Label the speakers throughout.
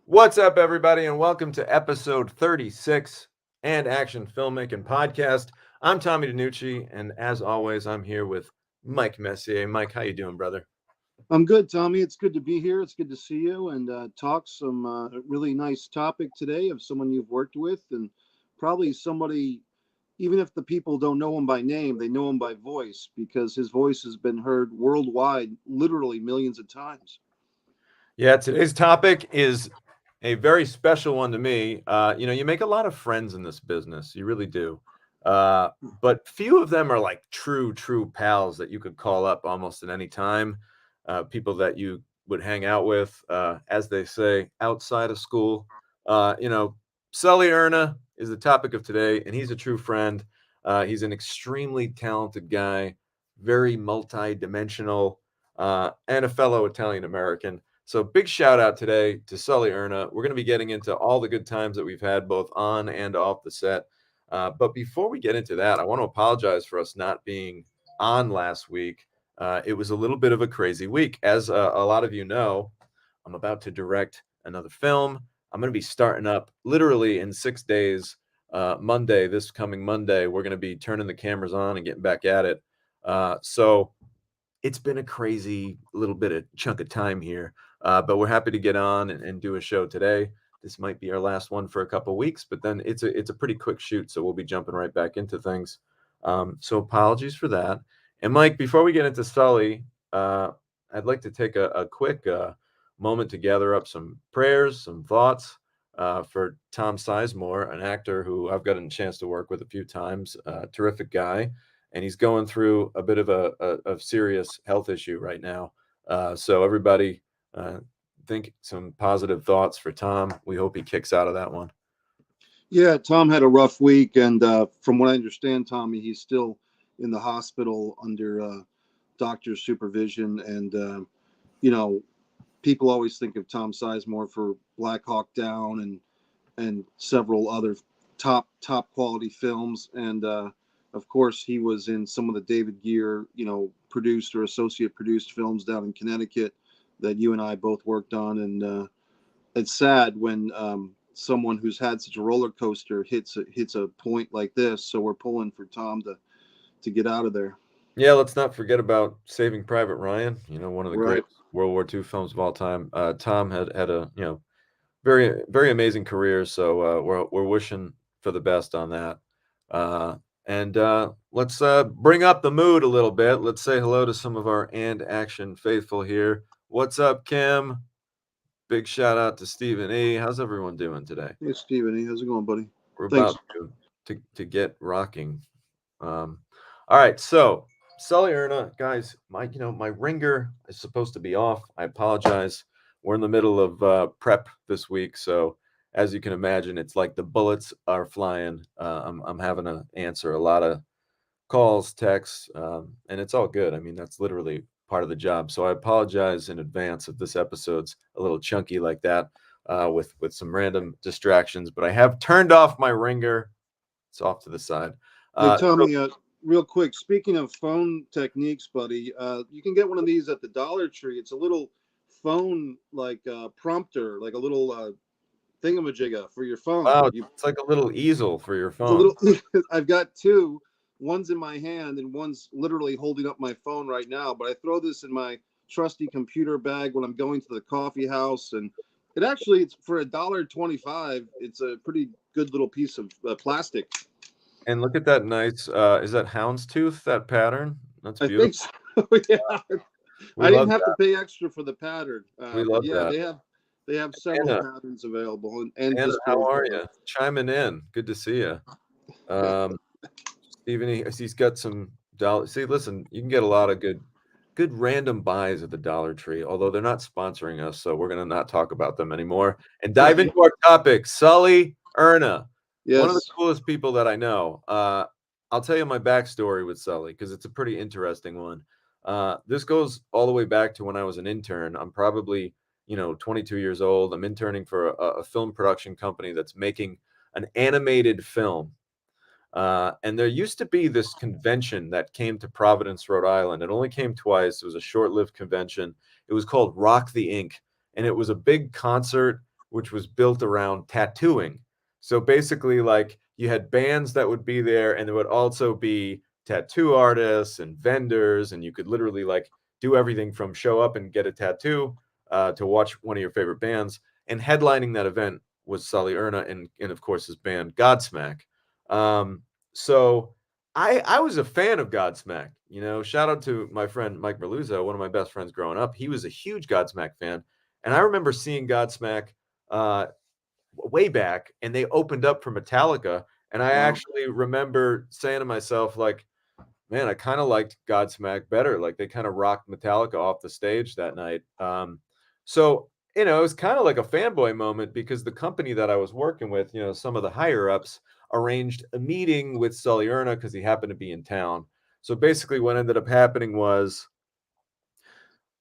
Speaker 1: What's up, everybody, and welcome to episode 36 and Action Filmmaking Podcast. I'm Tommy DiNucci, and as always, I'm here with Mike Messier. Mike, how you doing, brother?
Speaker 2: I'm good, Tommy. It's good to be here. It's good to see you and talk some really nice topic today of someone you've worked with and probably somebody, even if the people don't know him by name, they know him by voice because his voice has been heard worldwide, literally millions of times.
Speaker 1: Yeah, today's topic is a very special one to me. You make a lot of friends in this business. You really do. But few of them are like true pals that you could call up almost at any time. People that you would hang out with, as they say, outside of school. Sully Erna is the topic of today, and he's a true friend. He's an extremely talented guy, very multi-dimensional, and a fellow Italian American. So big shout out today to Sully Erna. We're going to be getting into all the good times that we've had both on and off the set. But before we get into that, I want to apologize for us not being on last week. It was a little bit of a crazy week. As a lot of you know, I'm about to direct another film. I'm going to be starting up literally in 6 days. Monday, this coming Monday, we're going to be turning the cameras on and getting back at it. So it's been a crazy little bit of chunk of time here. But we're happy to get on and do a show today. This might be our last one for a couple of weeks, but then it's a pretty quick shoot, so we'll be jumping right back into things. So apologies for that. And Mike, before we get into Sully, I'd like to take a quick moment to gather up some prayers, some thoughts for Tom Sizemore, an actor who I've gotten a chance to work with a few times, terrific guy, and he's going through a bit of a serious health issue right now. So everybody, think some positive thoughts for Tom. We hope he kicks out of that one.
Speaker 2: Yeah, Tom had a rough week, and from what I understand, Tommy, he's still in the hospital under doctor's supervision. And you know, people always think of Tom Sizemore for Black Hawk Down and several other top quality films. And of course, he was in some of the David Gear, produced or associate produced films down in Connecticut that you and I both worked on. And it's sad when someone who's had such a roller coaster hits a point like this. So we're pulling for Tom to get out of there.
Speaker 1: Yeah, let's not forget about Saving Private Ryan. One of the great
Speaker 2: Right.
Speaker 1: World War II films of all time. Tom had a very very amazing career. So we're wishing for the best on that. And let's bring up the mood a little bit. Let's say hello to some of our and action faithful here. What's up, Kim? Big shout out to Stephen E. How's everyone doing today?
Speaker 2: Hey, Steven. How's it going, buddy?
Speaker 1: We're
Speaker 2: Thanks.
Speaker 1: about to get rocking. All right, so Sully Erna, guys, my ringer is supposed to be off. I apologize. We're in the middle of prep this week, so as you can imagine, it's like the bullets are flying. I'm having to answer a lot of calls, texts, and it's all good. I mean, that's literally part of the job. So I apologize in advance if this episode's a little chunky like that, with some random distractions. But I have turned off my ringer. It's off to the side.
Speaker 2: Hey,
Speaker 1: So
Speaker 2: Tommy. Real quick. Speaking of phone techniques, buddy, you can get one of these at the Dollar Tree. It's a little phone like prompter, like a little thingamajigga for your phone.
Speaker 1: wow, it's like a little easel for your
Speaker 2: It's a
Speaker 1: phone.
Speaker 2: little. I've got two. One's in my hand, and one's literally holding up my phone right now. But I throw this in my trusty computer bag when I'm going to the coffee house, and it's for $1.25. It's a pretty good little piece of plastic.
Speaker 1: And look at that nice, is that houndstooth, that pattern? That's
Speaker 2: I
Speaker 1: beautiful.
Speaker 2: think so. Yeah,
Speaker 1: We
Speaker 2: I didn't
Speaker 1: love
Speaker 2: have to
Speaker 1: that.
Speaker 2: pay extra for the pattern,
Speaker 1: We
Speaker 2: but
Speaker 1: love
Speaker 2: yeah,
Speaker 1: that.
Speaker 2: they have several
Speaker 1: Anna,
Speaker 2: patterns available and
Speaker 1: Anna, how are
Speaker 2: disposable.
Speaker 1: you? Chiming in. Good to see you. Um, Stephen, he's got some dollar. See, listen, you can get a lot of good random buys at the Dollar Tree, although they're not sponsoring us, so we're gonna not talk about them anymore and dive into our topic. Sully Erna, one of the
Speaker 2: Yes.
Speaker 1: coolest people that I know. I'll tell you my backstory with Sully because it's a pretty interesting one. This goes all the way back to when I was an intern. I'm probably 22 years old. I'm interning for a film production company that's making an animated film. And there used to be this convention that came to Providence, Rhode Island. It only came twice. It was a short-lived convention. It was called Rock the Ink, and it was a big concert which was built around tattooing. So basically, like you had bands that would be there, and there would also be tattoo artists and vendors, and you could literally like do everything from show up and get a tattoo to watch one of your favorite bands. And headlining that event was Sully Erna and of course his band GODSMACK. So I was a fan of Godsmack. You know, shout out to my friend Mike Merluzzo, one of my best friends growing up. He was a huge Godsmack fan, and I remember seeing Godsmack uh, way back, and they opened up for Metallica. And I
Speaker 2: Wow.
Speaker 1: actually remember saying to myself, like, man, I kind of liked Godsmack better. Like they kind of rocked Metallica off the stage that night. So you know, it was kind of like a fanboy moment because the company that I was working with, you know, some of the higher ups arranged a meeting with Sully Erna because he happened to be in town. So basically, what ended up happening was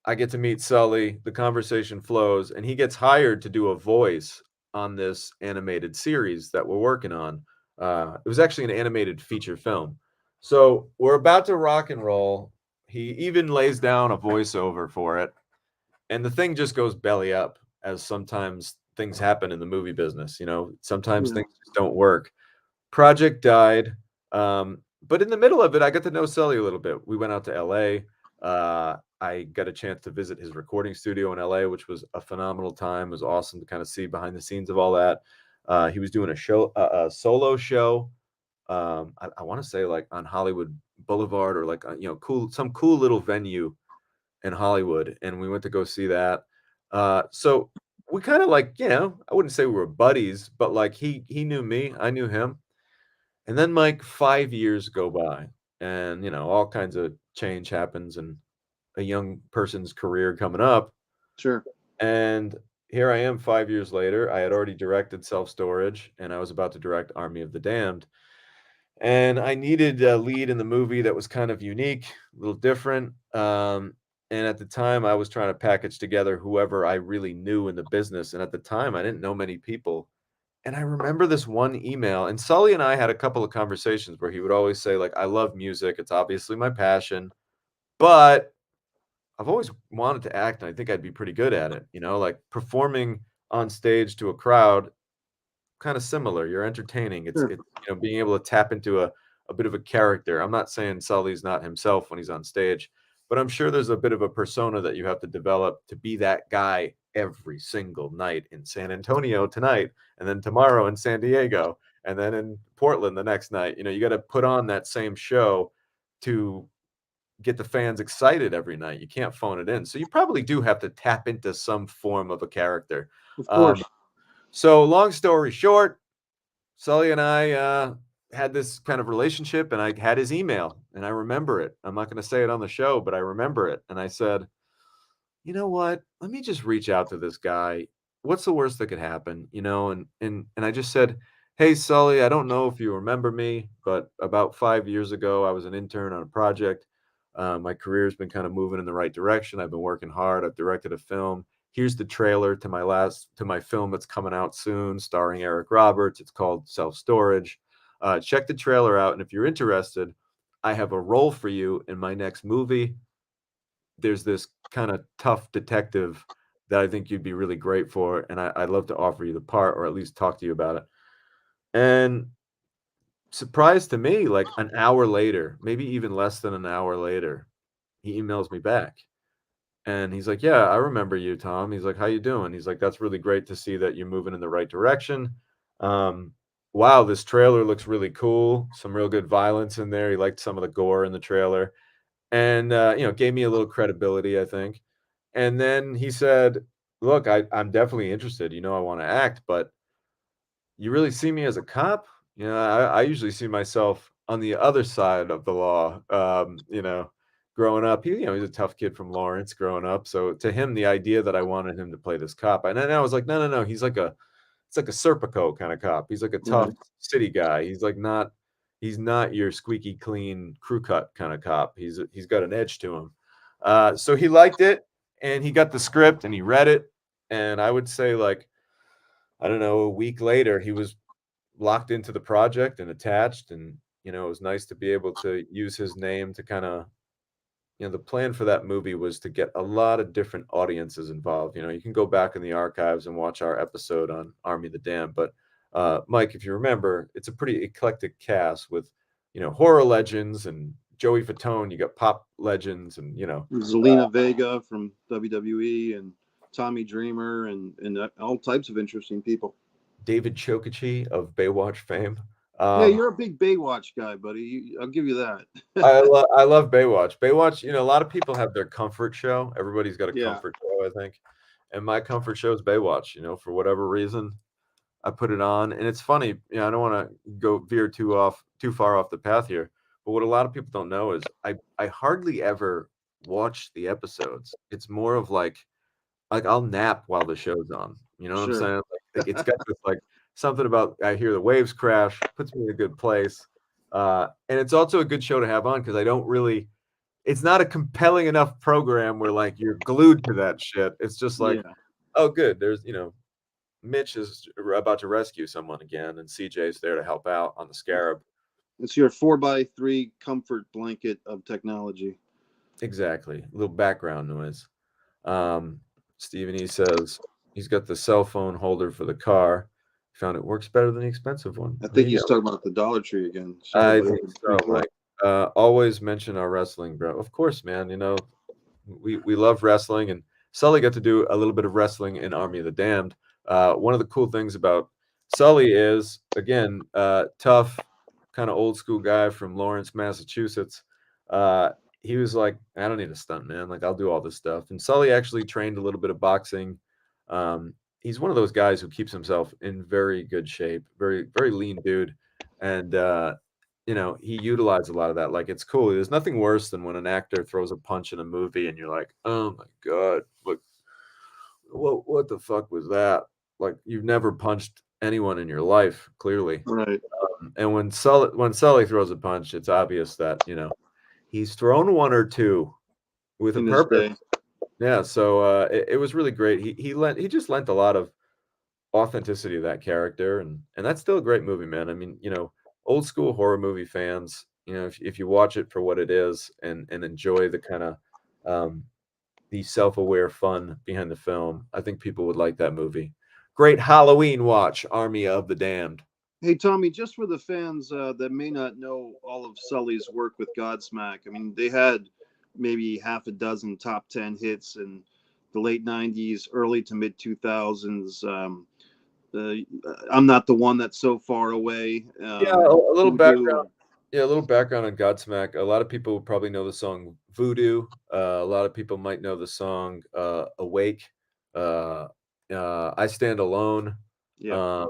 Speaker 1: I get to meet Sully, the conversation flows, and he gets hired to do a voice on this animated series that we're working on. It was actually an animated feature film. So we're about to rock and roll. He even lays down a voiceover for it, and the thing just goes belly up, as sometimes things happen in the movie business. You know, sometimes
Speaker 2: Yeah.
Speaker 1: things just don't work. Project died. But in the middle of it, I got to know Sully a little bit. We went out to LA. I got a chance to visit his recording studio in LA, which was a phenomenal time. It was awesome to kind of see behind the scenes of all that. He was doing a show, a solo show. I want to say like on Hollywood Boulevard or like you know, some cool little venue in Hollywood, and we went to go see that. So we kind of like, you know, I wouldn't say we were buddies, but like he knew me, I knew him. And then like 5 years go by, and you know, all kinds of change happens and a young person's career coming up.
Speaker 2: Sure.
Speaker 1: And here I am 5 years later. I had already directed Self Storage, and I was about to direct Army of the Damned. And I needed a lead in the movie that was kind of unique, a little different. And at the time, I was trying to package together whoever I really knew in the business. And at the time, I didn't know many people. And I remember this one email, and Sully and I had a couple of conversations where he would always say, like, I love music. It's obviously my passion, but I've always wanted to act, and I think I'd be pretty good at it. You know, like performing on stage to a crowd kind of similar. You're entertaining. It's
Speaker 2: Sure.
Speaker 1: it's you know, being able to tap into a bit of a character. I'm not saying Sully's not himself when he's on stage, but I'm sure there's a bit of a persona that you have to develop to be that guy every single night in San Antonio tonight, and then tomorrow in San Diego, and then in Portland the next night. You know, you got to put on that same show to get the fans excited every night. You can't phone it in. So you probably do have to tap into some form of a character.
Speaker 2: Of
Speaker 1: Um,
Speaker 2: course.
Speaker 1: so long story short, Sully and I had this kind of relationship, and I had his email, and I remember it. I'm not going to say it on the show, but I remember it. And I said, you know what? Let me just reach out to this guy. What's the worst that could happen? You know, and I just said, hey, Sully, I don't know if you remember me, but about 5 years ago, I was an intern on a project. My career's been kind of moving in the right direction. I've been working hard. I've directed a film. Here's the trailer to my film that's coming out soon, starring Eric Roberts. It's called Self Storage. Check the trailer out, and if you're interested, I have a role for you in my next movie. There's this kind of tough detective that I think you'd be really great for, and I'd love to offer you the part or at least talk to you about it. And surprise to me, like an hour later, maybe even less than an hour later, he emails me back. And he's like, "Yeah, I remember you, Tom." He's like, "How you doing?" He's like, "That's really great to see that you're moving in the right direction. Um, wow, this trailer looks really cool. Some real good violence in there. He liked some of the gore in the trailer, and you know, gave me a little credibility, I think." And then he said, "Look, I'm definitely interested. You know, I want to act, but you really see me as a cop? You know, I usually see myself on the other side of the law. You know, growing up, you know, he's a tough kid from Lawrence growing up. So to him, the idea that I wanted him to play this cop, and then I was like, no, no, no. It's like a Serpico kind of cop. He's like a tough
Speaker 2: Right.
Speaker 1: city guy. He's not your squeaky clean crew cut kind of cop. He's got an edge to him. So he liked it, and he got the script and he read it, and I would say like I don't know, a week later, he was locked into the project and attached. And, you know, it was nice to be able to use his name to kind of the plan for that movie was to get a lot of different audiences involved. You can go back in the archives and watch our episode on Army of the Damned. But Mike, if you remember, it's a pretty eclectic cast with, horror legends and Joey Fatone. You got pop legends and,
Speaker 2: Zelina Vega from WWE and Tommy Dreamer and all types of interesting people.
Speaker 1: David Chokichi of Baywatch fame.
Speaker 2: Yeah, you're a big Baywatch guy, buddy. I'll give you that.
Speaker 1: I love Baywatch. Baywatch, a lot of people have their comfort show. Everybody's got a
Speaker 2: Yeah.
Speaker 1: comfort show, I think. And my comfort show is Baywatch. For whatever reason, I put it on. And it's funny, I don't want to go veer too far off the path here. But what a lot of people don't know is I hardly ever watch the episodes. It's more of like I'll nap while the show's on. You know what I'm
Speaker 2: Sure.
Speaker 1: saying? Like it's got this like something about I hear the waves crash, puts me in a good place. And it's also a good show to have on because it's not a compelling enough program where like you're glued to that shit. It's just like,
Speaker 2: Yeah.
Speaker 1: oh, good. There's, Mitch is about to rescue someone again, and CJ's there to help out on the Scarab.
Speaker 2: It's your 4x3 comfort blanket of technology.
Speaker 1: Exactly. A little background noise. Stephen E says he's got the cell phone holder for the car. Found it works better than the expensive one.
Speaker 2: I think he's talking about the Dollar Tree again.
Speaker 1: I think so, Mike. Always mention our wrestling, bro. Of course, man. We love wrestling, and Sully got to do a little bit of wrestling in Army of the Damned. One of the cool things about Sully is, again, tough, kind of old school guy from Lawrence, Massachusetts. He was like, I don't need a stunt, man. Like, I'll do all this stuff. And Sully actually trained a little bit of boxing. He's one of those guys who keeps himself in very good shape, very, very lean dude. And, he utilized a lot of that. Like, it's cool. There's nothing worse than when an actor throws a punch in a movie and you're like, oh my God, look, what the fuck was that? Like, you've never punched anyone in your life, clearly.
Speaker 2: Right.
Speaker 1: And when Sully throws a punch, it's obvious that, he's thrown one or two with a
Speaker 2: In his
Speaker 1: purpose.
Speaker 2: day.
Speaker 1: Yeah, so it was really great. He just lent a lot of authenticity to that character, and that's still a great movie, man. I mean, old school horror movie fans, if you watch it for what it is and enjoy the kind of the self-aware fun behind the film, I think people would like that movie. Great Halloween watch, Army of the Damned.
Speaker 2: Hey, Tommy, just for the fans that may not know all of Sully's work with Godsmack, I mean, they had maybe half a dozen top 10 hits in the late 90s, early to mid 2000s. I'm not the one that's so far away.
Speaker 1: Yeah, a little
Speaker 2: Voodoo.
Speaker 1: background. Yeah, a little background on Godsmack. A lot of people probably know the song Voodoo. A lot of people might know the song Awake. I Stand Alone.
Speaker 2: Yeah.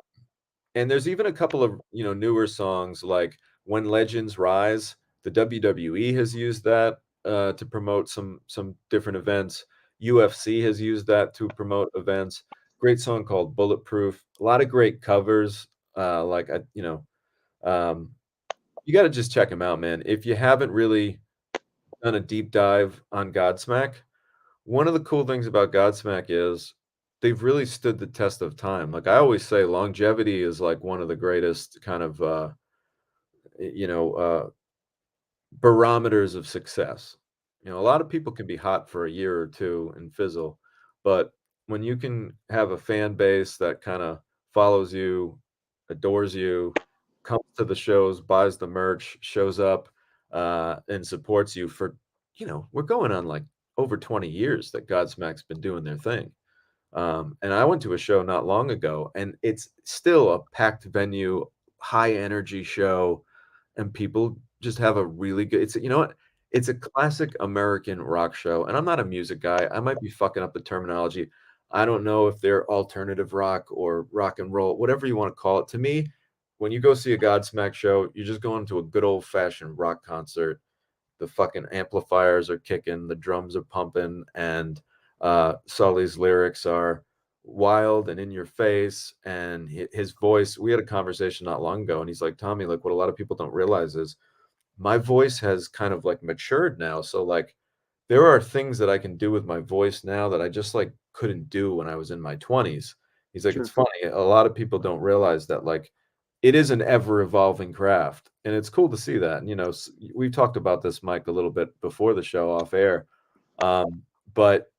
Speaker 1: And there's even a couple of newer songs like When Legends Rise. The WWE has used that to promote some different events. UFC has used that to promote events. Great song called Bulletproof. A lot of great covers. You got to just check them out, man. If you haven't really done a deep dive on Godsmack, one of the cool things about Godsmack is they've really stood the test of time. Like I always say, longevity is like one of the greatest kind of barometers of success. A lot of people can be hot for a year or two and fizzle, but when you can have a fan base that kind of follows you, adores you, comes to the shows, buys the merch, shows up, and supports you for, we're going on like over 20 years that Godsmack's been doing their thing. And I went to a show not long ago, and it's still a packed venue, high energy show, and people just have a really good. It's a classic American rock show, and I'm not a music guy. I might be fucking up the terminology. I don't know if they're alternative rock or rock and roll, whatever you want to call it. To me, when you go see a Godsmack show, you're just going to a good old fashioned rock concert. The fucking amplifiers are kicking, the drums are pumping, and Sully's lyrics are wild and in your face, and his voice. We had a conversation not long ago, and he's like, Tommy, like what a lot of people don't realize is my voice has kind of like matured now. So like there are things that I can do with my voice now that I just like couldn't do when I was in my 20s. He's like,
Speaker 2: Sure.
Speaker 1: it's funny. A lot of people don't realize that like it is an ever evolving craft, and it's cool to see that. And, we've talked about this, Mike, a little bit before the show off air, but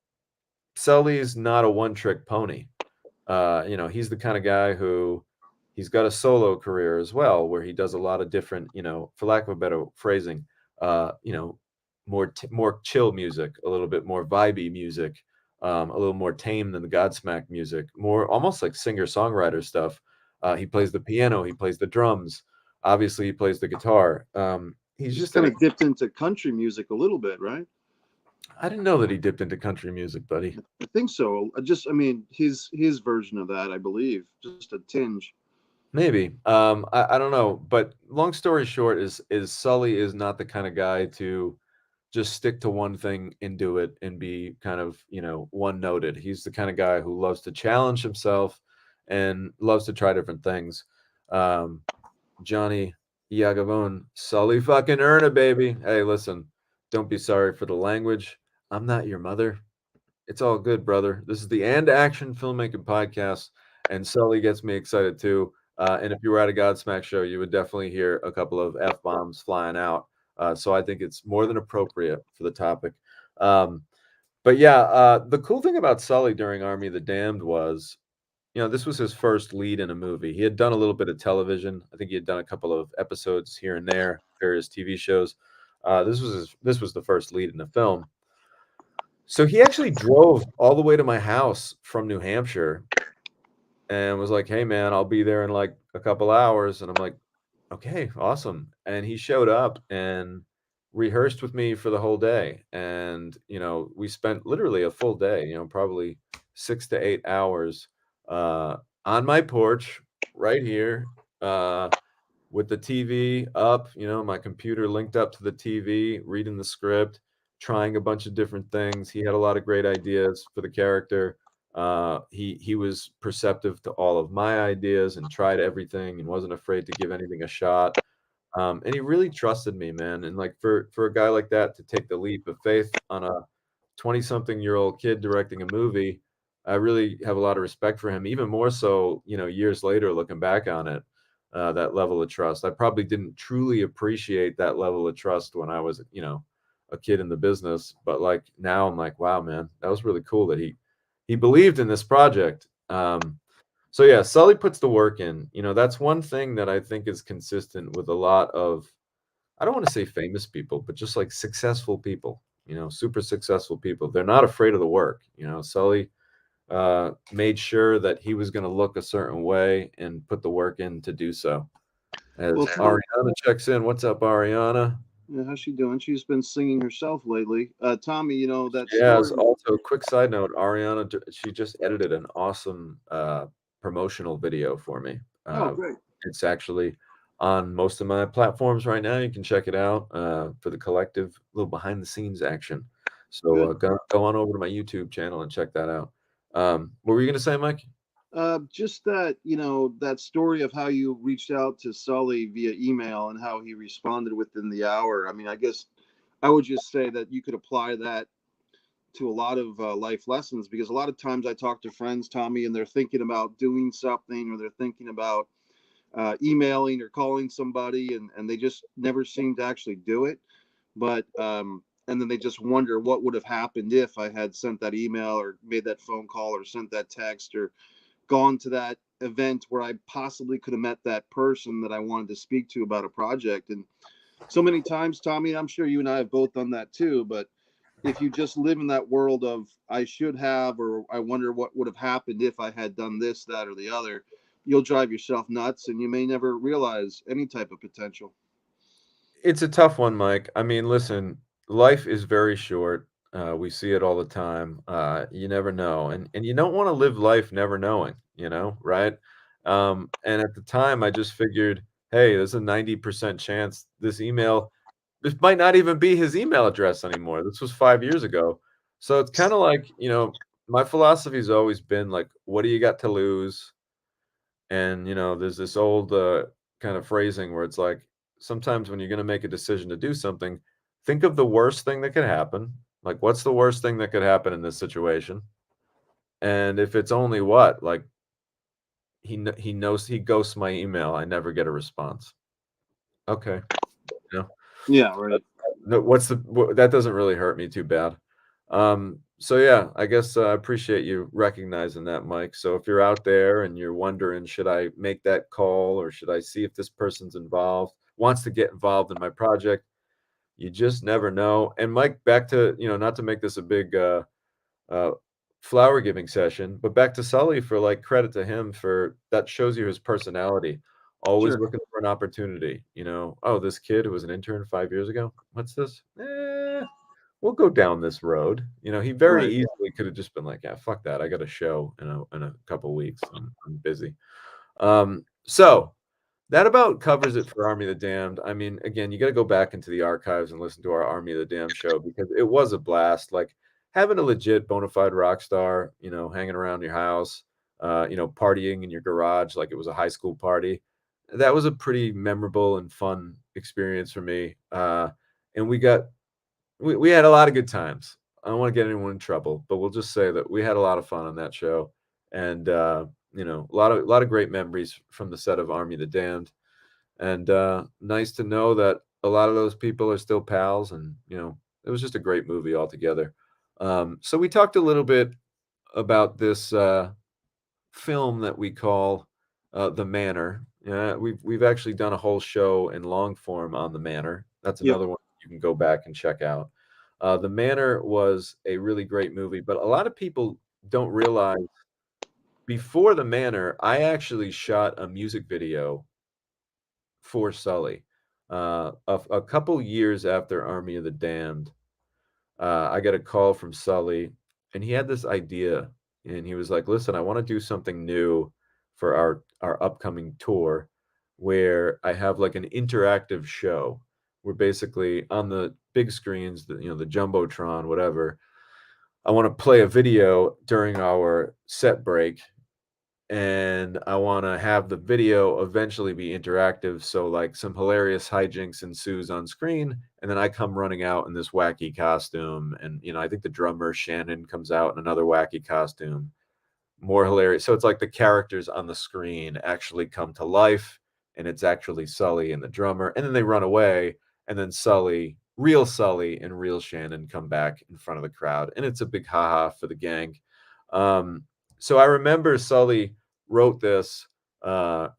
Speaker 1: Sully's not a one trick pony. He's the kind of guy who he's got a solo career as well, where he does a lot of different, for lack of a better phrasing, uh, you know, more chill music, a little bit more vibey music, a little more tame than the Godsmack music, more almost like singer-songwriter stuff. He plays the piano, he plays the drums, obviously he plays the guitar. He's
Speaker 2: He's
Speaker 1: just
Speaker 2: kind of dipped into country music a little bit, right?
Speaker 1: I didn't know that he dipped into country music, buddy.
Speaker 2: I think so. I mean, his version of that, I believe, just a tinge.
Speaker 1: Maybe. I don't know, but long story short is Sully is not the kind of guy to just stick to one thing and do it and be kind of, one noted. He's the kind of guy who loves to challenge himself and loves to try different things. Um, Johnny Yagavone, Sully fucking Erna, baby. Hey, listen, don't be sorry for the language. I'm not your mother. It's all good, brother. This is the And Action Filmmaking Podcast, and Sully gets me excited too. And if you were at a Godsmack show, you would definitely hear a couple of F bombs flying out. So I think it's more than appropriate for the topic. Um, but yeah, the cool thing about Sully during Army of the Damned was, this was his first lead in a movie. He had done a little bit of television. I think he had done a couple of episodes here and there, various TV shows. This was the first lead in a film. So he actually drove all the way to my house from New Hampshire and was like, "Hey, man, I'll be there in like a couple hours." And I'm like, "Okay, awesome." And he showed up and rehearsed with me for the whole day. And, we spent literally a full day, probably 6 to 8 hours on my porch right here. With the TV up, my computer linked up to the TV, reading the script, trying a bunch of different things. He had a lot of great ideas for the character. He was perceptive to all of my ideas and tried everything and wasn't afraid to give anything a shot. And he really trusted me, man. And like for a guy like that to take the leap of faith on a 20-something-year-old kid directing a movie, I really have a lot of respect for him. Even more so, years later, looking back on it, that level of trust. I probably didn't truly appreciate that level of trust when I was, a kid in the business. But like now, I'm like, wow, man, that was really cool that he believed in this project. So yeah, Sully puts the work in. That's one thing that I think is consistent with a lot of, I don't want to say famous people, but just like successful people, super successful people. They're not afraid of the work. Sully made sure that he was going to look a certain way and put the work in to do so. As
Speaker 2: Well,
Speaker 1: Ariana checks in, what's up, Ariana?
Speaker 2: yeah, how's she doing? She's been singing herself lately. Tommy, that
Speaker 1: She has
Speaker 2: story.
Speaker 1: also, quick side note, Ariana, she just edited an awesome promotional video for me.
Speaker 2: Oh,
Speaker 1: Uh,
Speaker 2: great.
Speaker 1: it's actually on most of my platforms right now. You can check it out for the collective, little behind the scenes action. So
Speaker 2: Good.
Speaker 1: go on over to my YouTube channel and check that out. What were you going to say, Mike?
Speaker 2: Just that, that story of how you reached out to Sully via email and how he responded within the hour. I mean, I guess I would just say that you could apply that to a lot of life lessons, because a lot of times I talk to friends, Tommy, and they're thinking about doing something, or they're thinking about emailing or calling somebody, and they just never seem to actually do it. But and then they just wonder what would have happened if I had sent that email or made that phone call or sent that text or gone to that event where I possibly could have met that person that I wanted to speak to about a project. And so many times, Tommy, I'm sure you and I have both done that too, but if you just live in that world of I should have, or I wonder what would have happened if I had done this, that, or the other, you'll drive yourself nuts and you may never realize any type of potential.
Speaker 1: It's a tough one, Mike. I mean, listen, life is very short. We see it all the time. You never know, and you don't want to live life never knowing. Right? And at the time, I just figured, hey, there's a 90% chance this might not even be his email address anymore. This was 5 years ago, so it's kind of like my philosophy has always been like, what do you got to lose? And, there's this old kind of phrasing where it's like, sometimes when you're going to make a decision to do something, think of the worst thing that could happen. Like, what's the worst thing that could happen in this situation? And if it's only what, like, he knows he ghosts my email. I never get a response. Okay, you know,
Speaker 2: Yeah, right.
Speaker 1: that doesn't really hurt me too bad. So yeah, I guess I appreciate you recognizing that, Mike. So if you're out there and you're wondering, should I make that call or should I see if this person's wants to get involved in my project? You just never know. And Mike, back to, not to make this a big uh, flower giving session, but back to Sully for like credit to him for that shows you his personality. Always
Speaker 2: Sure.
Speaker 1: looking for an opportunity. Oh, this kid who was an intern 5 years ago. What's this? We'll go down this road. He very
Speaker 2: Right.
Speaker 1: easily could have just been like, yeah, fuck that. I got a show in a couple weeks. I'm busy. So that about covers it for Army of the Damned. I mean, again, you got to go back into the archives and listen to our Army of the Damned show because it was a blast. Like having a legit bona fide rock star, hanging around your house, partying in your garage like it was a high school party. That was a pretty memorable and fun experience for me. And we had a lot of good times. I don't want to get anyone in trouble, but we'll just say that we had a lot of fun on that show, and a lot of great memories from the set of Army of the Damned, and nice to know that a lot of those people are still pals, and it was just a great movie altogether. So we talked a little bit about this film that we call The Manor. Yeah, we've actually done a whole show in long form on The Manor. That's
Speaker 2: Yep.
Speaker 1: another one you can go back and check out. The Manor was a really great movie, but a lot of people don't realize before The Manor, I actually shot a music video for Sully. A couple years after Army of the Damned, I got a call from Sully, and he had this idea, and he was like, "Listen, I want to do something new for our upcoming tour, where I have like an interactive show, where basically on the big screens, the jumbotron, whatever, I want to play a video during our set break, and I want to have the video eventually be interactive. So like some hilarious hijinks ensues on screen, and then I come running out in this wacky costume, and I think the drummer Shannon comes out in another wacky costume, more hilarious. So it's like the characters on the screen actually come to life, and it's actually Sully and the drummer, and then they run away, and then real Sully and real Shannon come back in front of the crowd, and it's a big haha for the gang. Um, so I remember Sully wrote this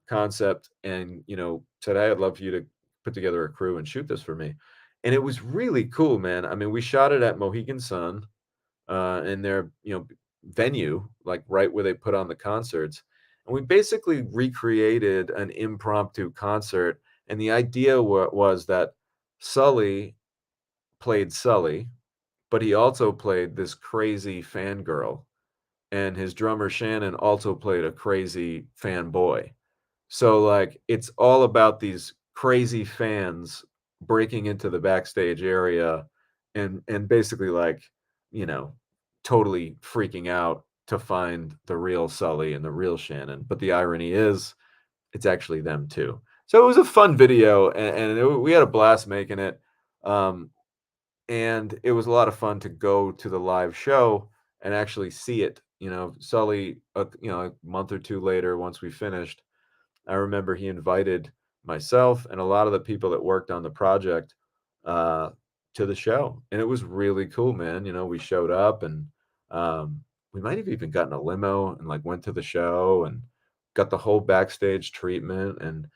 Speaker 1: concept, and said, "Hey, I'd love for you to put together a crew and shoot this for me," and it was really cool, man. I mean, we shot it at Mohegan Sun in their venue, like right where they put on the concerts. And we basically recreated an impromptu concert. And the idea was that Sully played Sully, but he also played this crazy fangirl. And his drummer Shannon also played a crazy fanboy. So like it's all about these crazy fans breaking into the backstage area and basically like, you know, totally freaking out to find the real Sully and the real Shannon. But the irony is it's actually them too. So it was a fun video we had a blast making it. Um, and it was a lot of fun to go to the live show and actually see it. Sully, a month or two later, once we finished, I remember he invited myself and a lot of the people that worked on the project uh, to the show, and it was really cool, man. We showed up, and we might have even gotten a limo and like went to the show and got the whole backstage treatment. And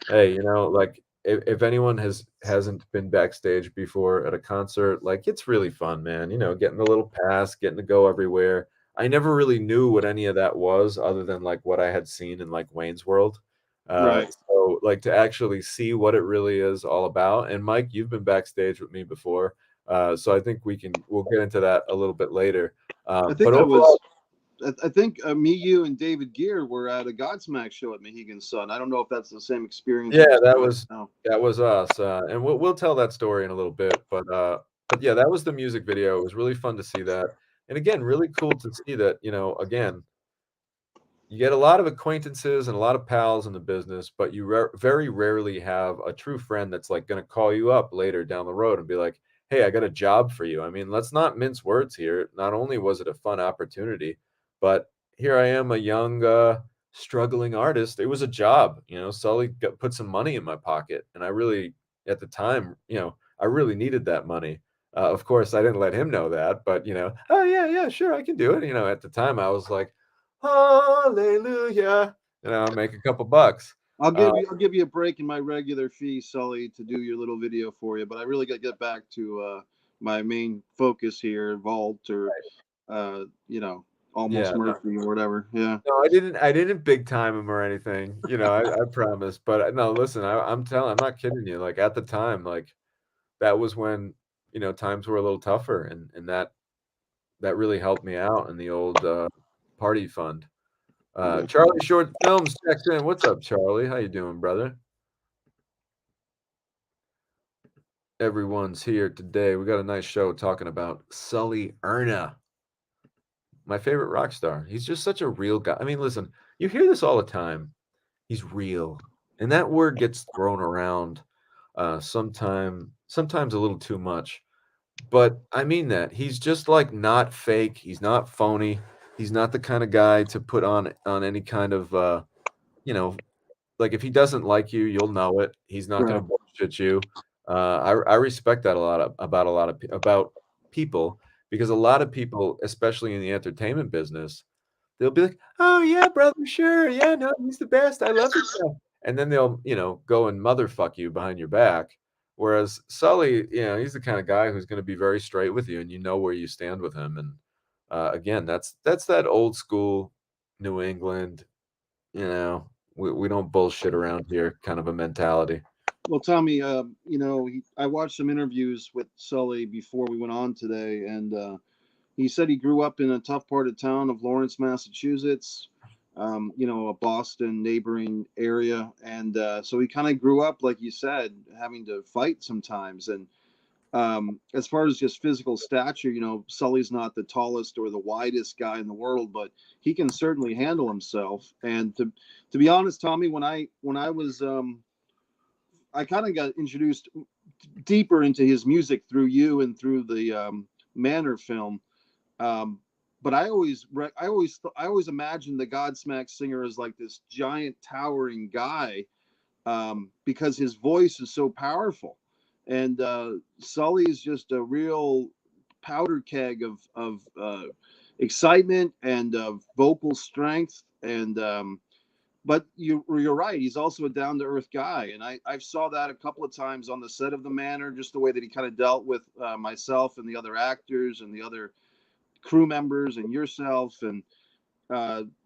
Speaker 1: hey, like if anyone hasn't been backstage before at a concert, like it's really fun, man. Getting the little pass, getting to go everywhere. I never really knew what any of that was other than like what I had seen in like Wayne's World.
Speaker 2: Right.
Speaker 1: So like to actually see what it really is all about. And Mike, you've been backstage with me before. So I think we'll get into that a little bit later.
Speaker 2: I
Speaker 1: But
Speaker 2: think I
Speaker 1: overall,
Speaker 2: was. I think me, you, and David Gear were at a Godsmack show at Mohegan Sun. I don't know if that's the same experience
Speaker 1: yeah,
Speaker 2: you're
Speaker 1: that
Speaker 2: describing.
Speaker 1: was
Speaker 2: No.
Speaker 1: that was us. And we'll tell that story in a little bit. But yeah, that was the music video. It was really fun to see that. And again, really cool to see that, again, you get a lot of acquaintances and a lot of pals in the business, but you very rarely have a true friend that's like going to call you up later down the road and be like, "Hey, I got a job for you." I mean, let's not mince words here. Not only was it a fun opportunity, but here I am, a young struggling artist, it was a job. Sully put some money in my pocket, and I really, at the time, I really needed that money. Of course, I didn't let him know that, but oh yeah, yeah, sure, I can do it. At the time, I was like, hallelujah, make a couple bucks.
Speaker 2: I'll give you a break in my regular fee, Sully, to do your little video for you. But I really got to get back to my main focus here, Vault or you know,
Speaker 1: Yeah,
Speaker 2: Almost Murphy or whatever. Yeah.
Speaker 1: no, I didn't big time him or anything. I promise. But no, listen, I'm not kidding you. Like at the time, like that was when times were a little tougher, and that really helped me out in the old party fund. Charlie Short Films checks in. What's up, Charlie? How you doing, brother? Everyone's here today. We got a nice show talking about Sully Erna, my favorite rock star. He's just such a real guy. I mean, listen, you hear this all the time. He's real, and that word gets thrown around sometimes a little too much. But I mean that. He's just like not fake. He's not phony. He's not the kind of guy to put on any kind of you know, like if he doesn't like you, you'll know it. He's not going
Speaker 2: Right.
Speaker 1: to bullshit you. I respect that about a lot of about people, because a lot of people, especially in the entertainment business, they'll be like, "Oh yeah, brother, sure, yeah, no, he's the best. I love this guy," and then they'll go and motherfuck you behind your back. Whereas Sully, he's the kind of guy who's going to be very straight with you, and you know where you stand with him. And again, that's that old school New England, you know, we don't bullshit around here kind of a mentality.
Speaker 2: Well, Tommy, I watched some interviews with Sully before we went on today, and he said he grew up in a tough part of town of Lawrence, Massachusetts, a Boston neighboring area. And so he kind of grew up, like you said, having to fight sometimes. And as far as just physical stature, Sully's not the tallest or the widest guy in the world, but he can certainly handle himself. And to be honest, Tommy, when I was I kind of got introduced deeper into his music through you and through the Manor film. Um, but I always imagined the Godsmack singer as like this giant towering guy, because his voice is so powerful, and Sully is just a real powder keg of excitement and of vocal strength. And but you're right. He's also a down to earth guy, and I saw that a couple of times on the set of The Manor, just the way that he kind of dealt with myself and the other actors and the other crew members and yourself, and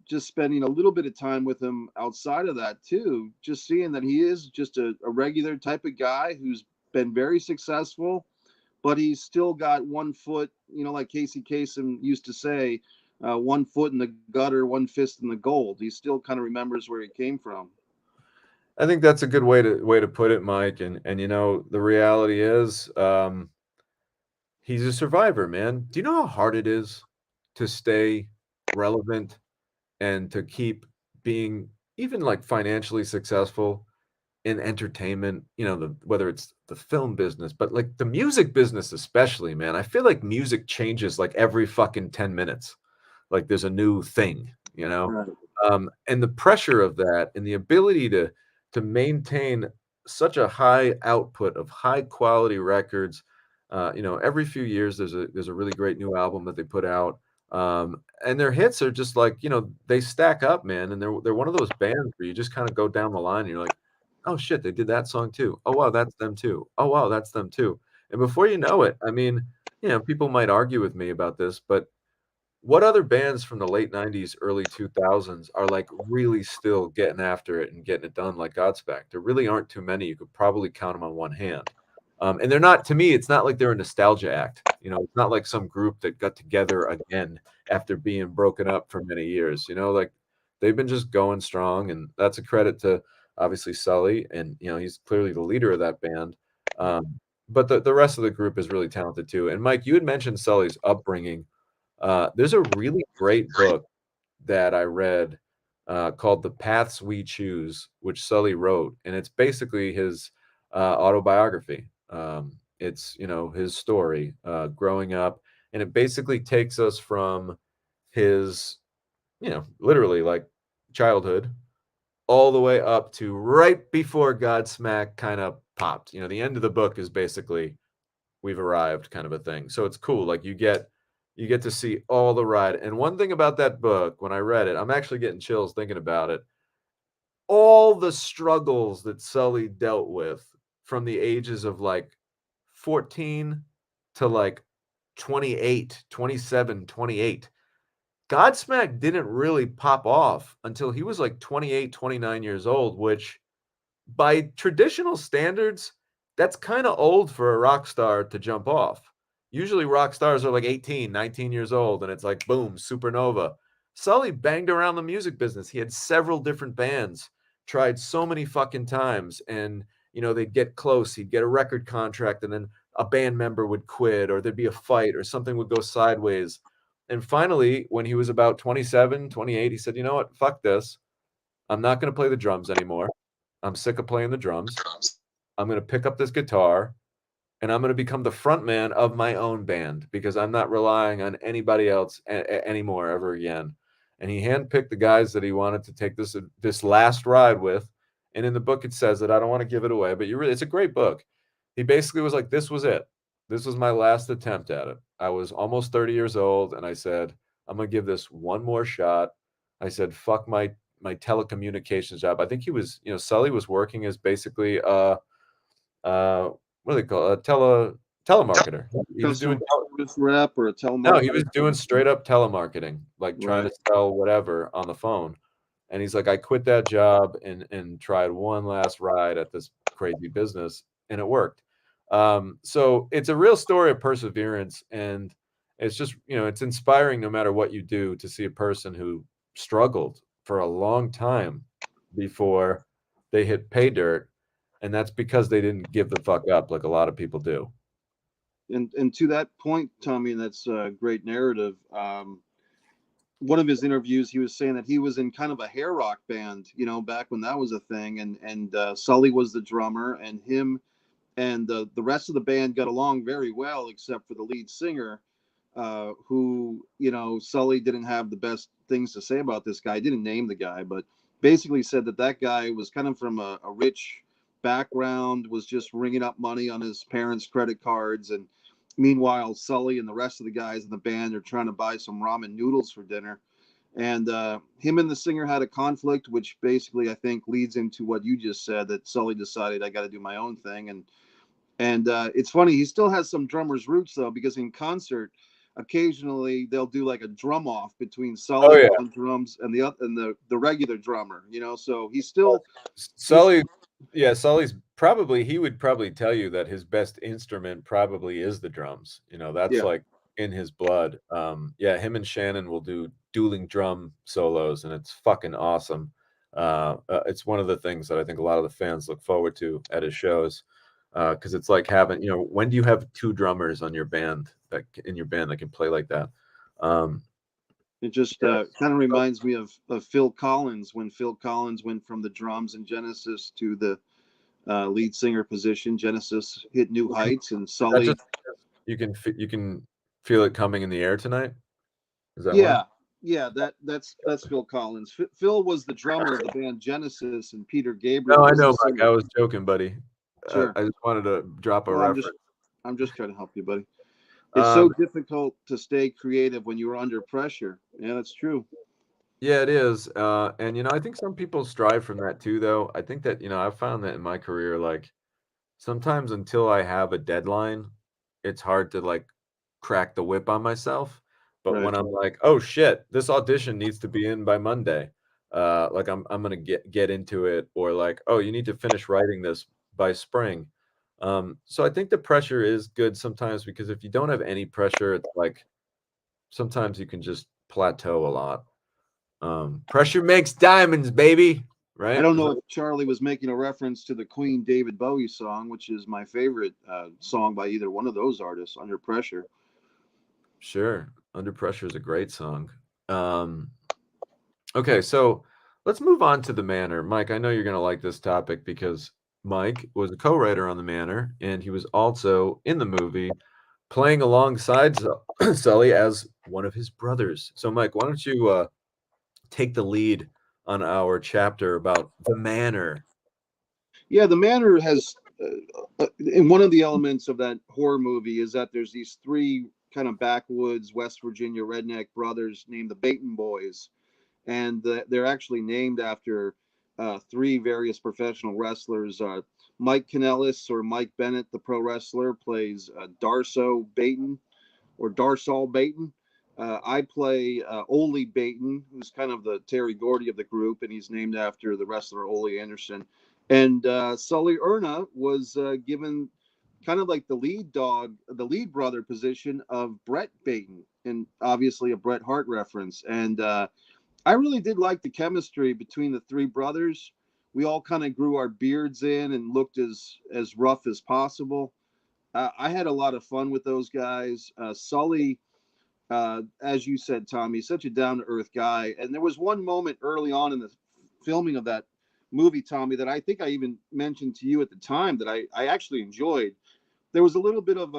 Speaker 2: just spending a little bit of time with him outside of that too, just seeing that he is just a regular type of guy who's been very successful, but he's still got one foot, like Casey Kasem used to say, one foot in the gutter, one fist in the gold. He still kind of remembers where he came from.
Speaker 1: I think that's a good way to put it, Mike. And the reality is, he's a survivor, man. Do you know how hard it is to stay relevant and to keep being even like financially successful in entertainment? Whether it's the film business, but like the music business especially, man. I feel like music changes like every fucking 10 minutes. Like there's a new thing,
Speaker 2: Right.
Speaker 1: and the pressure of that and the ability to maintain such a high output of high quality records. Every few years there's a really great new album that they put out, and their hits are just like they stack up, man. And they're one of those bands where you just kind of go down the line and you're like, oh shit, they did that song too. Oh wow, that's them too. Oh wow, that's them too. And before you know it, I mean, people might argue with me about this, but what other bands from the late 90s, early 2000s are like really still getting after it and getting it done like Godsmack? There really aren't too many. You could probably count them on one hand. And they're not, to me, it's not like they're a nostalgia act. It's not like some group that got together again after being broken up for many years. Like they've been just going strong. And that's a credit to obviously Sully. And, he's clearly the leader of that band. But the rest of the group is really talented too. And Mike, you had mentioned Sully's upbringing. There's a really great book that I read called The Paths We Choose, which Sully wrote, and it's basically his autobiography. It's his story growing up, and it basically takes us from his literally like childhood all the way up to right before Godsmack kind of popped. You know, the end of the book is basically we've arrived kind of a thing. So it's cool. Like you get to see all the ride. And one thing about that book, when I read it, I'm actually getting chills thinking about it. All the struggles that Sully dealt with from the ages of like 14 to like 28, 27, 28. Godsmack didn't really pop off until he was like 28, 29 years old, which by traditional standards, that's kind of old for a rock star to jump off. Usually rock stars are like 18, 19 years old, and it's like, boom, supernova. Sully banged around the music business. He had several different bands, tried so many fucking times, and, you know, they'd get close. He'd get a record contract, and then a band member would quit, or there'd be a fight, or something would go sideways. And finally, when he was about 27, 28, he said, you know what? Fuck this. I'm not going to play the drums anymore. I'm sick of playing the drums. I'm going to pick up this guitar and I'm going to become the front man of my own band because I'm not relying on anybody else anymore ever again. And he handpicked the guys that he wanted to take this last ride with. And in the book, it says that I don't want to give it away, but it's a great book. He basically was like, this was it. This was my last attempt at it. I was almost 30 years old. And I said, I'm going to give this one more shot. I said, fuck my telecommunications job. I think he was, you know, Sully was working as basically what do they call it? Telemarketer. He was doing
Speaker 2: service rep or a
Speaker 1: no, he
Speaker 2: telemarketer.
Speaker 1: was doing straight up telemarketing, like trying
Speaker 2: Right.
Speaker 1: to sell whatever on the phone. And he's like, I quit that job and tried one last ride at this crazy business, and it worked. So it's a real story of perseverance, and it's just, you know, it's inspiring no matter what you do to see a person who struggled for a long time before they hit pay dirt, and that's because they didn't give the fuck up like a lot of people do.
Speaker 2: And to that point, Tommy, and that's a great narrative. One of his interviews, he was saying that he was in kind of a hair rock band, you know, back when that was a thing, and Sully was the drummer, and him and the rest of the band got along very well, except for the lead singer, who, you know, Sully didn't have the best things to say about this guy. Didn't name the guy, but basically said that that guy was kind of from a rich background, was just ringing up money on his parents' credit cards, and meanwhile, Sully and the rest of the guys in the band are trying to buy some ramen noodles for dinner. And him and the singer had a conflict, which basically I think leads into what you just said, that Sully decided I got to do my own thing. And it's funny, he still has some drummer's roots though, because in concert, occasionally they'll do like a drum off between
Speaker 1: Oh
Speaker 2: Sully
Speaker 1: yeah.
Speaker 2: on drums and the regular drummer, you know. So he's
Speaker 1: Sully, yeah, Sully's probably he would probably tell you that his best instrument probably is the drums. You know, that's
Speaker 2: yeah.
Speaker 1: like in his blood. Yeah, him and Shannon will do dueling drum solos, and it's fucking awesome. It's one of the things that I think a lot of the fans look forward to at his shows, because it's like having, you know, when do you have two drummers on your band that can play like that? Um,
Speaker 2: It just
Speaker 1: yeah,
Speaker 2: kind of reminds me of Phil Collins, when Phil Collins went from the drums in Genesis to the lead singer position. Genesis hit new heights, and
Speaker 1: that
Speaker 2: Sully.
Speaker 1: just you can feel it coming in the air tonight. Is that one?
Speaker 2: Yeah, yeah, that's Phil Collins. Phil was the drummer of the band Genesis, and Peter Gabriel
Speaker 1: No, I
Speaker 2: was the
Speaker 1: know, Mike. I
Speaker 2: singer.
Speaker 1: was joking, buddy.
Speaker 2: Sure.
Speaker 1: I just wanted to drop a
Speaker 2: No,
Speaker 1: reference.
Speaker 2: I'm just trying to help you, buddy. It's so
Speaker 1: Um,
Speaker 2: difficult to stay creative when you're under pressure. Yeah, that's true.
Speaker 1: yeah, it is. And you know, I think some people strive from that too, though. I think that, you know, I've found that in my career, like sometimes until I have a deadline, it's hard to like crack the whip on myself. But
Speaker 2: Right.
Speaker 1: when I'm like, oh shit, this audition needs to be in by Monday, like I'm gonna get into it, or like, oh, you need to finish writing this by spring. So I think the pressure is good sometimes because if you don't have any pressure, it's like sometimes you can just plateau a lot. Pressure makes diamonds, baby.
Speaker 2: I
Speaker 1: Right?
Speaker 2: don't know if Charlie was making a reference to the Queen David Bowie song, which is my favorite song by either one of those artists, Under Pressure.
Speaker 1: Sure. Under Pressure is a great song. Um, okay, so let's move on to The Manor. Mike, I know you're going to like this topic because Mike was a co-writer on The Manor, and he was also in the movie playing alongside Sully as one of his brothers. So, Mike, why don't you take the lead on our chapter about the manor.
Speaker 2: Yeah, the manor has, and one of the elements of that horror movie is that there's these three kind of backwoods West Virginia redneck brothers named the Baton Boys, and they're actually named after three various professional wrestlers. Mike Kanellis, or Mike Bennett, the pro wrestler, plays Darso Baton, or Darsal Baton. I play Ole Baton, who's kind of the Terry Gordy of the group, and he's named after the wrestler Ole Anderson. And Sully Erna was given kind of like the lead dog, the lead brother position of Bret Baton, and obviously a Bret Hart reference. And I really did like the chemistry between the three brothers. We all kind of grew our beards in and looked as rough as possible. I had a lot of fun with those guys. Sully, as you said, Tommy, such a down to earth guy. And there was one moment early on in the filming of that movie, Tommy, that I think I even mentioned to you at the time that I actually enjoyed. There was a little bit of,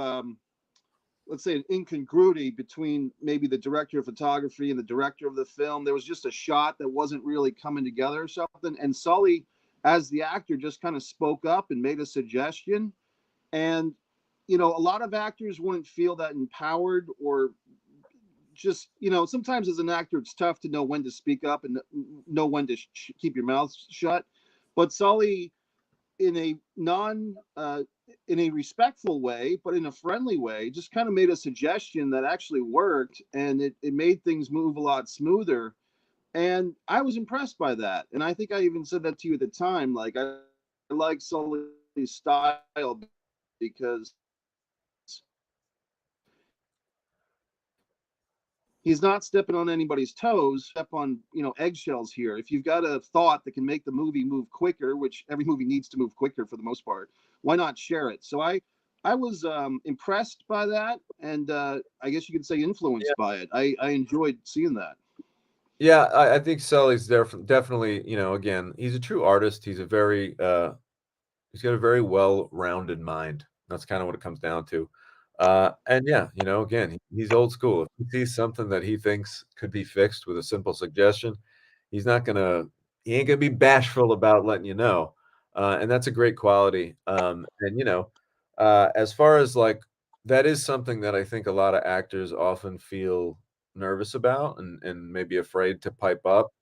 Speaker 2: let's say, an incongruity between maybe the director of photography and the director of the film. There was just a shot that wasn't really coming together or something. And Sully, as the actor, just kind of spoke up and made a suggestion. And a lot of actors wouldn't feel that empowered, or just, sometimes as an actor, it's tough to know when to speak up and know when to keep your mouth shut. But Sully, in a in a respectful way, but in a friendly way, just kind of made a suggestion that actually worked, and it made things move a lot smoother. And I was impressed by that. And I think I even said that to you at the time. Like, I like Sully's style because he's not stepping on anybody's toes, step on, eggshells here. If you've got a thought that can make the movie move quicker, which every movie needs to move quicker for the most part, why not share it? So I was impressed by that, and I guess you could say influenced by it. I enjoyed seeing that.
Speaker 1: Yeah, I think Sully's definitely, again, he's a true artist. He's he's got a very well-rounded mind. That's kind of what it comes down to. And yeah, again, he's old school. If he sees something that he thinks could be fixed with a simple suggestion, he ain't gonna be bashful about letting you know. And that's a great quality. And as far as like that is something that I think a lot of actors often feel nervous about and maybe afraid to pipe up.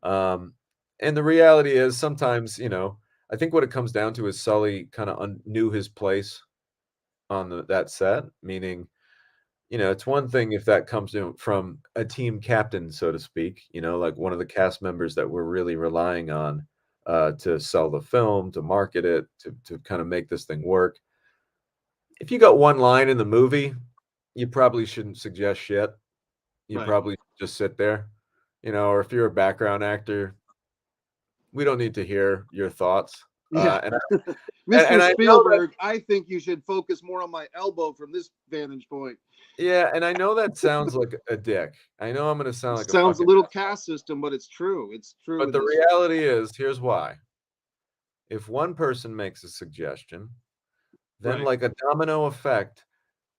Speaker 1: Um, and the reality is sometimes, I think what it comes down to is Sully kind of knew his place on that set, meaning, it's one thing if that comes from a team captain, so to speak, like one of the cast members that we're really relying on to sell the film, to market it, to kind of make this thing work. If you got one line in the movie, you probably shouldn't suggest shit. You
Speaker 2: Right.
Speaker 1: probably just sit there, or if you're a background actor, we don't need to hear your thoughts.
Speaker 2: Yeah.
Speaker 1: And
Speaker 2: Mr.
Speaker 1: I know that,
Speaker 2: Spielberg, I think you should focus more on my elbow from this vantage point.
Speaker 1: yeah, and I know that sounds like a dick. I know I'm gonna sound
Speaker 2: It
Speaker 1: like a
Speaker 2: sounds a
Speaker 1: fucking
Speaker 2: little
Speaker 1: asshole,
Speaker 2: caste system, but it's true. It's true
Speaker 1: but
Speaker 2: in
Speaker 1: the
Speaker 2: this.
Speaker 1: reality is, here's why. If one person makes a suggestion, then
Speaker 2: Right.
Speaker 1: like a domino effect,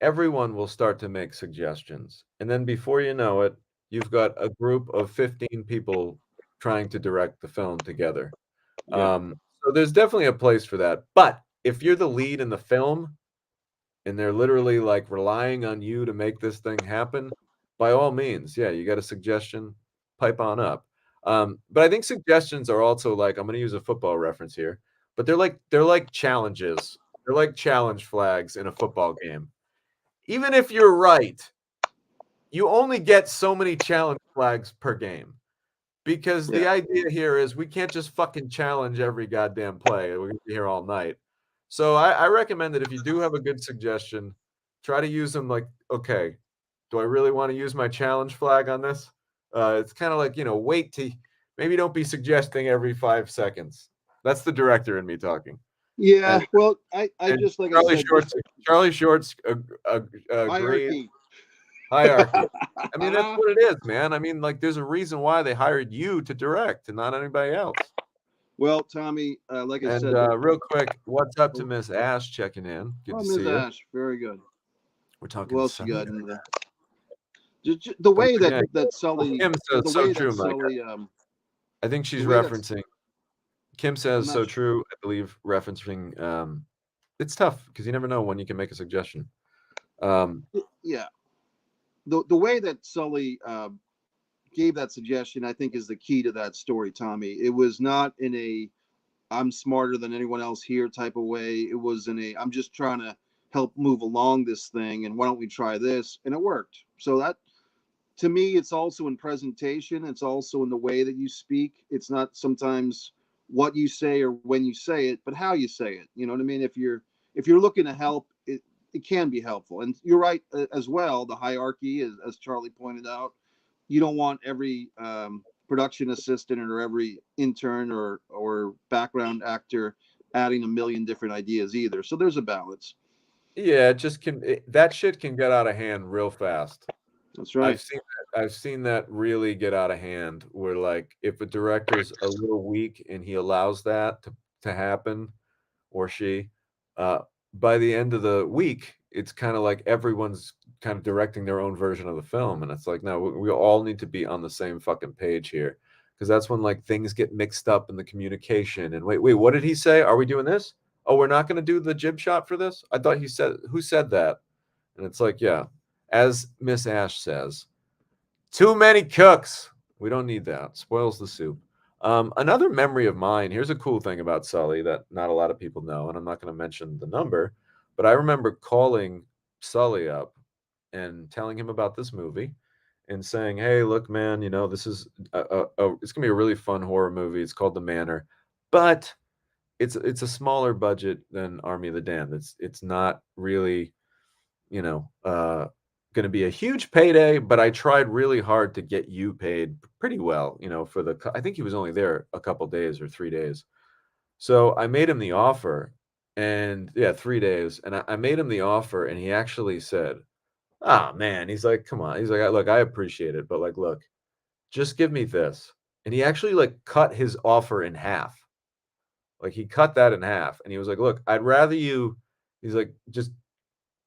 Speaker 1: everyone will start to make suggestions. And then before you know it, you've got a group of 15 people trying to direct the film together.
Speaker 2: Yeah.
Speaker 1: So there's definitely a place for that. But if you're the lead in the film and they're literally like relying on you to make this thing happen, by all means, yeah, you got a suggestion, pipe on up. But I think suggestions are also like, I'm going to use a football reference here, but they're like challenges. They're like challenge flags in a football game. Even if you're right, you only get so many challenge flags per game. Because the
Speaker 2: Yeah.
Speaker 1: idea here is we can't just fucking challenge every goddamn play. We're gonna be here all night. So I recommend that if you do have a good suggestion, try to use them like, okay, do I really want to use my challenge flag on this? It's kind of like, wait to maybe don't be suggesting every 5 seconds. That's the director in me talking.
Speaker 2: Yeah.
Speaker 1: And
Speaker 2: Well, I
Speaker 1: and
Speaker 2: just, like I said, just
Speaker 1: Charlie Shorts agreed.
Speaker 2: hierarchy.
Speaker 1: Hierarchy. I mean, that's what it is, man. I mean, like, there's a reason why they hired you to direct and not anybody else.
Speaker 2: Well, Tommy, like I
Speaker 1: And
Speaker 2: said,
Speaker 1: real quick, what's up to Miss Ash checking in? Good
Speaker 2: oh,
Speaker 1: to
Speaker 2: Ms.
Speaker 1: see you.
Speaker 2: Ash, very good.
Speaker 1: We're
Speaker 2: Who
Speaker 1: talking
Speaker 2: else you
Speaker 1: Sunday.
Speaker 2: got in there? The
Speaker 1: Oh,
Speaker 2: way
Speaker 1: yeah,
Speaker 2: that Sully,
Speaker 1: Kim says
Speaker 2: the
Speaker 1: so
Speaker 2: way
Speaker 1: true,
Speaker 2: that
Speaker 1: Mike.
Speaker 2: Sully,
Speaker 1: I think
Speaker 2: The
Speaker 1: she's
Speaker 2: way that's,
Speaker 1: referencing. Kim
Speaker 2: I'm
Speaker 1: says
Speaker 2: not
Speaker 1: so true. I believe referencing. It's tough because you never know when you can make a suggestion. Um,
Speaker 2: yeah. The way that Sully gave that suggestion, I think, is the key to that story, Tommy. It was not in a I'm smarter than anyone else here type of way. It was in a I'm just trying to help move along this thing, and why don't we try this? And it worked. So that, to me, it's also in presentation. It's also in the way that you speak. It's not sometimes what you say or when you say it, but how you say it. You know what I mean? If you're looking to help, it can be helpful. And you're right as well. The hierarchy, as Charlie pointed out, you don't want every production assistant or every intern or background actor adding a million different ideas either. So there's a balance.
Speaker 1: yeah, it just can. That shit can get out of hand real fast.
Speaker 2: That's right.
Speaker 1: I've seen that really get out of hand where like if a director's a little weak and he allows that to happen or she, uh, by the end of the week, it's kind of like everyone's kind of directing their own version of the film. And it's like, no, we all need to be on the same fucking page here. Because that's when like things get mixed up in the communication. And wait, what did he say? Are we doing this? Oh, we're not going to do the jib shot for this? I thought he said, who said that? And it's like, yeah, as Miss Ash says, too many cooks. We don't need that. Spoils the soup. Another memory of mine. Here's a cool thing about Sully that not a lot of people know, and I'm not going to mention the number, but I remember calling Sully up and telling him about this movie and saying, "Hey, look, man, you know this is it's gonna be a really fun horror movie. It's called The Manor, but it's a smaller budget than Army of the Damned. It's not really you know, going to be a huge payday, but I tried really hard to get you paid pretty well, for I think he was only there a couple days or 3 days. So I made him the offer and yeah, 3 days. And I made him the offer and he actually said, ah, man, he's like, come on. He's like, look, I appreciate it, but like, look, just give me this. And he actually like cut his offer in half. Like he cut that in half and he was like, look, I'd rather you, he's like, just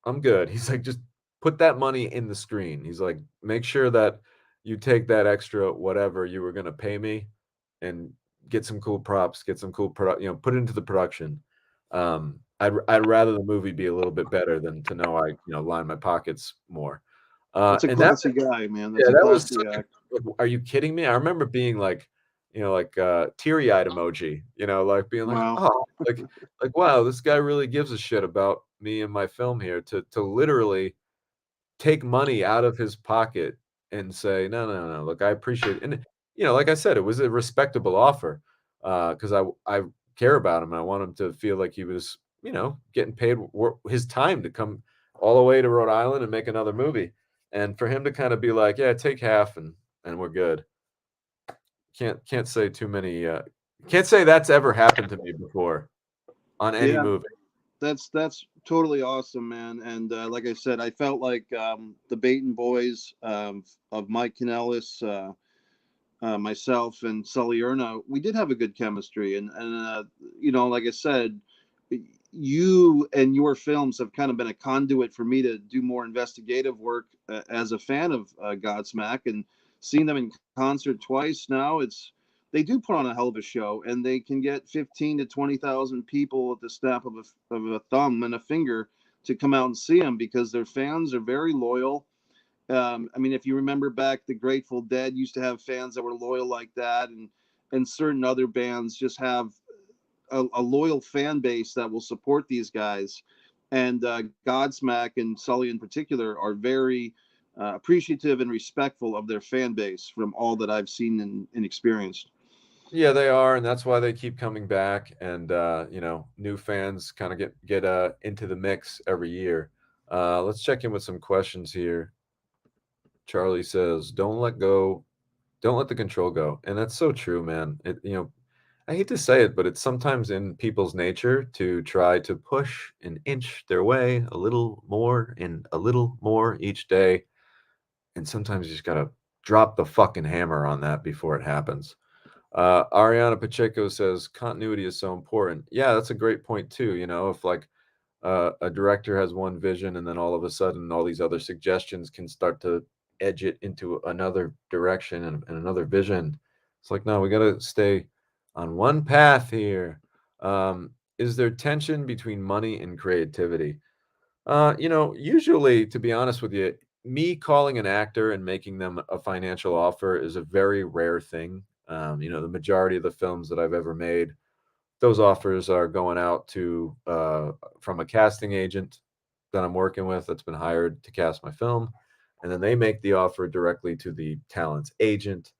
Speaker 1: I'm good. He's like, just put that money in the screen. He's like, make sure that you take that extra whatever you were gonna pay me and get some cool props, get some cool put it into the production. I'd rather the movie be a little bit better than to know line my pockets more.
Speaker 2: That's a
Speaker 1: And that
Speaker 2: classy guy, man. That's
Speaker 1: yeah,
Speaker 2: a
Speaker 1: that was
Speaker 2: classy
Speaker 1: such
Speaker 2: act.
Speaker 1: are you kidding me? I remember being like, teary-eyed emoji, like being like,
Speaker 2: Wow.
Speaker 1: "Oh," like, "Wow, this guy really gives a shit about me and my film here," to literally take money out of his pocket and say, "No, no, no, look, I appreciate it." And, like I said, it was a respectable offer, because I care about him, and I want him to feel like he was, getting paid his time to come all the way to Rhode Island and make another movie, and for him to kinda be like, "Yeah, take half and we're good." Can't say too many, can't say that's ever happened to me before on any
Speaker 2: Yeah,
Speaker 1: movie.
Speaker 2: that's totally awesome, man. And like I said, I felt like the Baton Boys of Mike Kanellis, myself, and Sully Erna, we did have a good chemistry. And like I said, you and your films have kind of been a conduit for me to do more investigative work as a fan of Godsmack, and seeing them in concert twice now. They do put on a hell of a show, and they can get 15 to 20,000 people at the snap of a thumb and a finger to come out and see them because their fans are very loyal. I mean, if you remember back, the Grateful Dead used to have fans that were loyal like that, and certain other bands just have a loyal fan base that will support these guys. And Godsmack and Sully in particular are very appreciative and respectful of their fan base from all that I've seen and experienced.
Speaker 1: Yeah, they are, and that's why they keep coming back and, new fans kinda get into the mix every year. Let's check in with some questions here. Charlie says, don't let the control go," and that's so true, man. I hate to say it, but it's sometimes in people's nature to try to push and inch their way a little more and a little more each day, and sometimes you just gotta drop the fucking hammer on that before it happens. Ariana Pacheco says continuity is so important. Yeah, that's a great point too. If like a director has one vision and then all of a sudden all these other suggestions can start to edge it into another direction and another vision. It's like, no, we got to stay on one path here. Is there tension between money and creativity? Usually, to be honest with you, me calling an actor and making them a financial offer is a very rare thing. The majority of the films that I've ever made, those offers are going out to from a casting agent that I'm working with that's been hired to cast my film, and then they make the offer directly to the talent's agent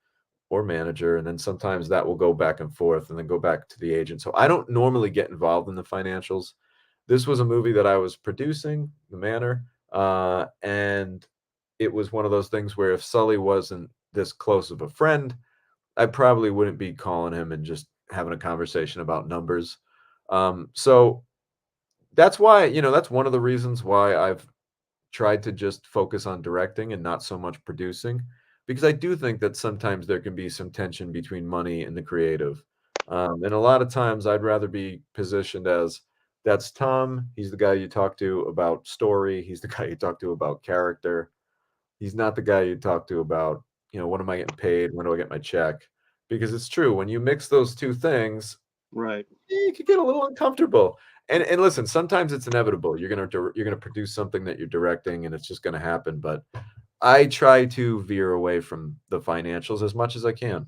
Speaker 1: or manager, and then sometimes that will go back and forth and then go back to the agent. So I don't normally get involved in the financials. This was a movie that I was producing, The Manor, and it was one of those things where if Sully wasn't this close of a friend, I probably wouldn't be calling him and just having a conversation about numbers. So that's why, that's one of the reasons why I've tried to just focus on directing and not so much producing, because I do think that sometimes there can be some tension between money and the creative. And a lot of times I'd rather be positioned as that's Tom. He's the guy you talk to about story. He's the guy you talk to about character. He's not the guy you talk to about, what am I getting paid? When do I get my check? Because it's true. When you mix those two things,
Speaker 2: Right.
Speaker 1: you could get a little uncomfortable. And listen, sometimes it's inevitable. You're gonna produce something that you're directing, and it's just gonna happen. But I try to veer away from the financials as much as I can.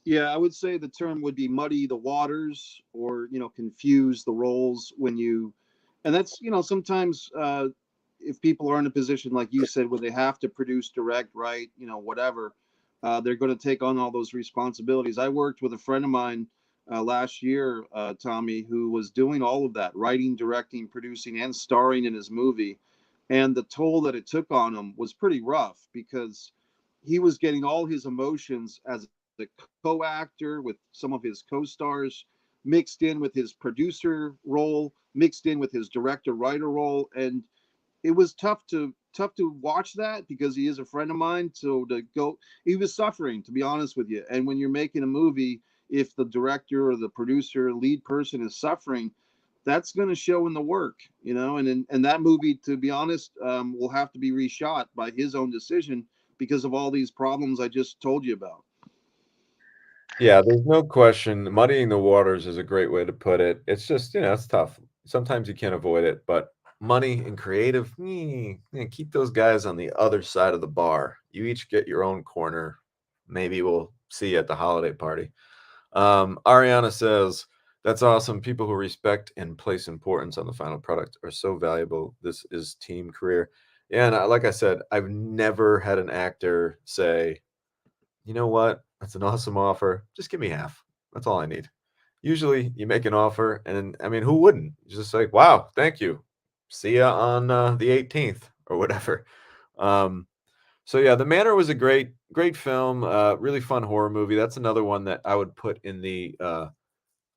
Speaker 2: Yeah, I would say the term would be muddy the waters, or confuse the roles when you, and that's sometimes if people are in a position like you said where they have to produce, direct, write, whatever, they're going to take on all those responsibilities. I worked with a friend of mine last year, Tommy, who was doing all of that, writing, directing, producing, and starring in his movie, and the toll that it took on him was pretty rough because he was getting all his emotions as a co-actor with some of his co-stars mixed in with his producer role, mixed in with his director writer role, and it was tough to watch that because he is a friend of mine. So to go, he was suffering, to be honest with you. And when you're making a movie, if the director or the producer lead person is suffering, that's going to show in the work, and that movie, to be honest, will have to be reshot by his own decision because of all these problems I just told you about.
Speaker 1: Yeah, there's no question. Muddying the waters is a great way to put it. It's just, it's tough. Sometimes you can't avoid it, but money and creative, keep those guys on the other side of the bar. You each get your own corner. Maybe we'll see you at the holiday party. Ariana says, that's awesome. People who respect and place importance on the final product are so valuable. This is team career. Yeah, and like I said, I've never had an actor say, you know what? That's an awesome offer. Just give me half. That's all I need. Usually you make an offer, and I mean, who wouldn't? You're just like, wow, thank you. See ya on the 18th or whatever. Um, so yeah, The Manor was a great film, really fun horror movie. That's another one that I would put in the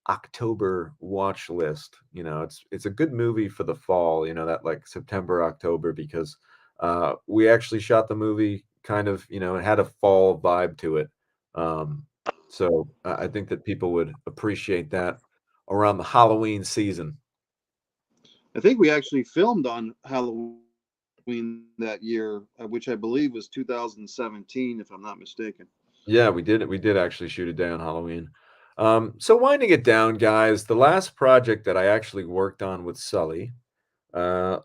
Speaker 1: October watch list. It's a good movie for the fall, that like September, October, because we actually shot the movie kind of, it had a fall vibe to it. So I think that people would appreciate that around the Halloween season.
Speaker 2: I think we actually filmed on Halloween that year, which I believe was 2017, if I'm not mistaken.
Speaker 1: Yeah, we did actually shoot a day on Halloween. So winding it down, guys, the last project that I actually worked on with Sully, uh,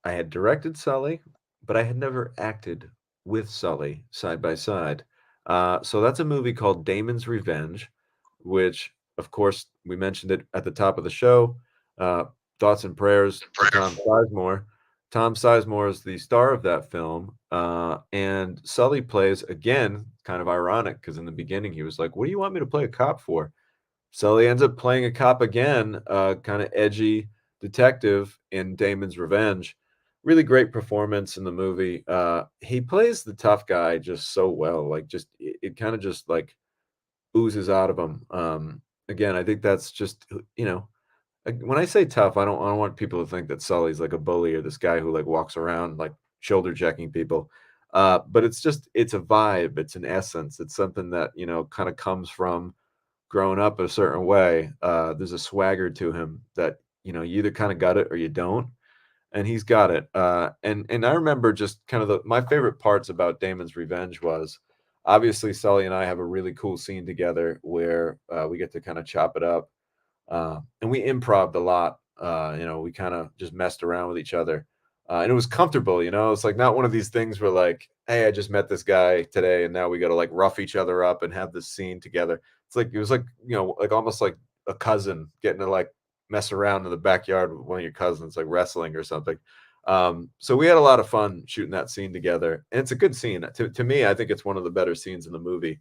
Speaker 1: I had directed Sully, but I had never acted with Sully side by side. So that's a movie called Damon's Revenge, which, of course, we mentioned it at the top of the show. Uh, Thoughts and prayers to Tom Sizemore. Tom Sizemore is the star of that film, and Sully plays again. Kind of ironic because in the beginning he was like, "What do you want me to play a cop for?" Sully ends up playing a cop again, kind of edgy detective in Damon's Revenge. Really great performance in the movie. He plays the tough guy just so well. Like, just it kind of just like oozes out of him. Again, I think that's just when I say tough, I don't want people to think that Sully's like a bully or this guy who like walks around like shoulder checking people. But it's a vibe. It's an essence. It's something that kind of comes from growing up a certain way. There's a swagger to him that you either kind of got it or you don't, and he's got it. And I remember just kind of my favorite parts about Damon's Revenge was obviously Sully and I have a really cool scene together where we get to kind of chop it up, and we improved a lot. We kind of just messed around with each other, and it was comfortable. It's like not one of these things where like, hey, I just met this guy today, and now we got to like rough each other up and have this scene together. It's like it was like like almost like a cousin getting to like mess around in the backyard with one of your cousins, like wrestling or something. So we had a lot of fun shooting that scene together, and it's a good scene. To me, I think it's one of the better scenes in the movie.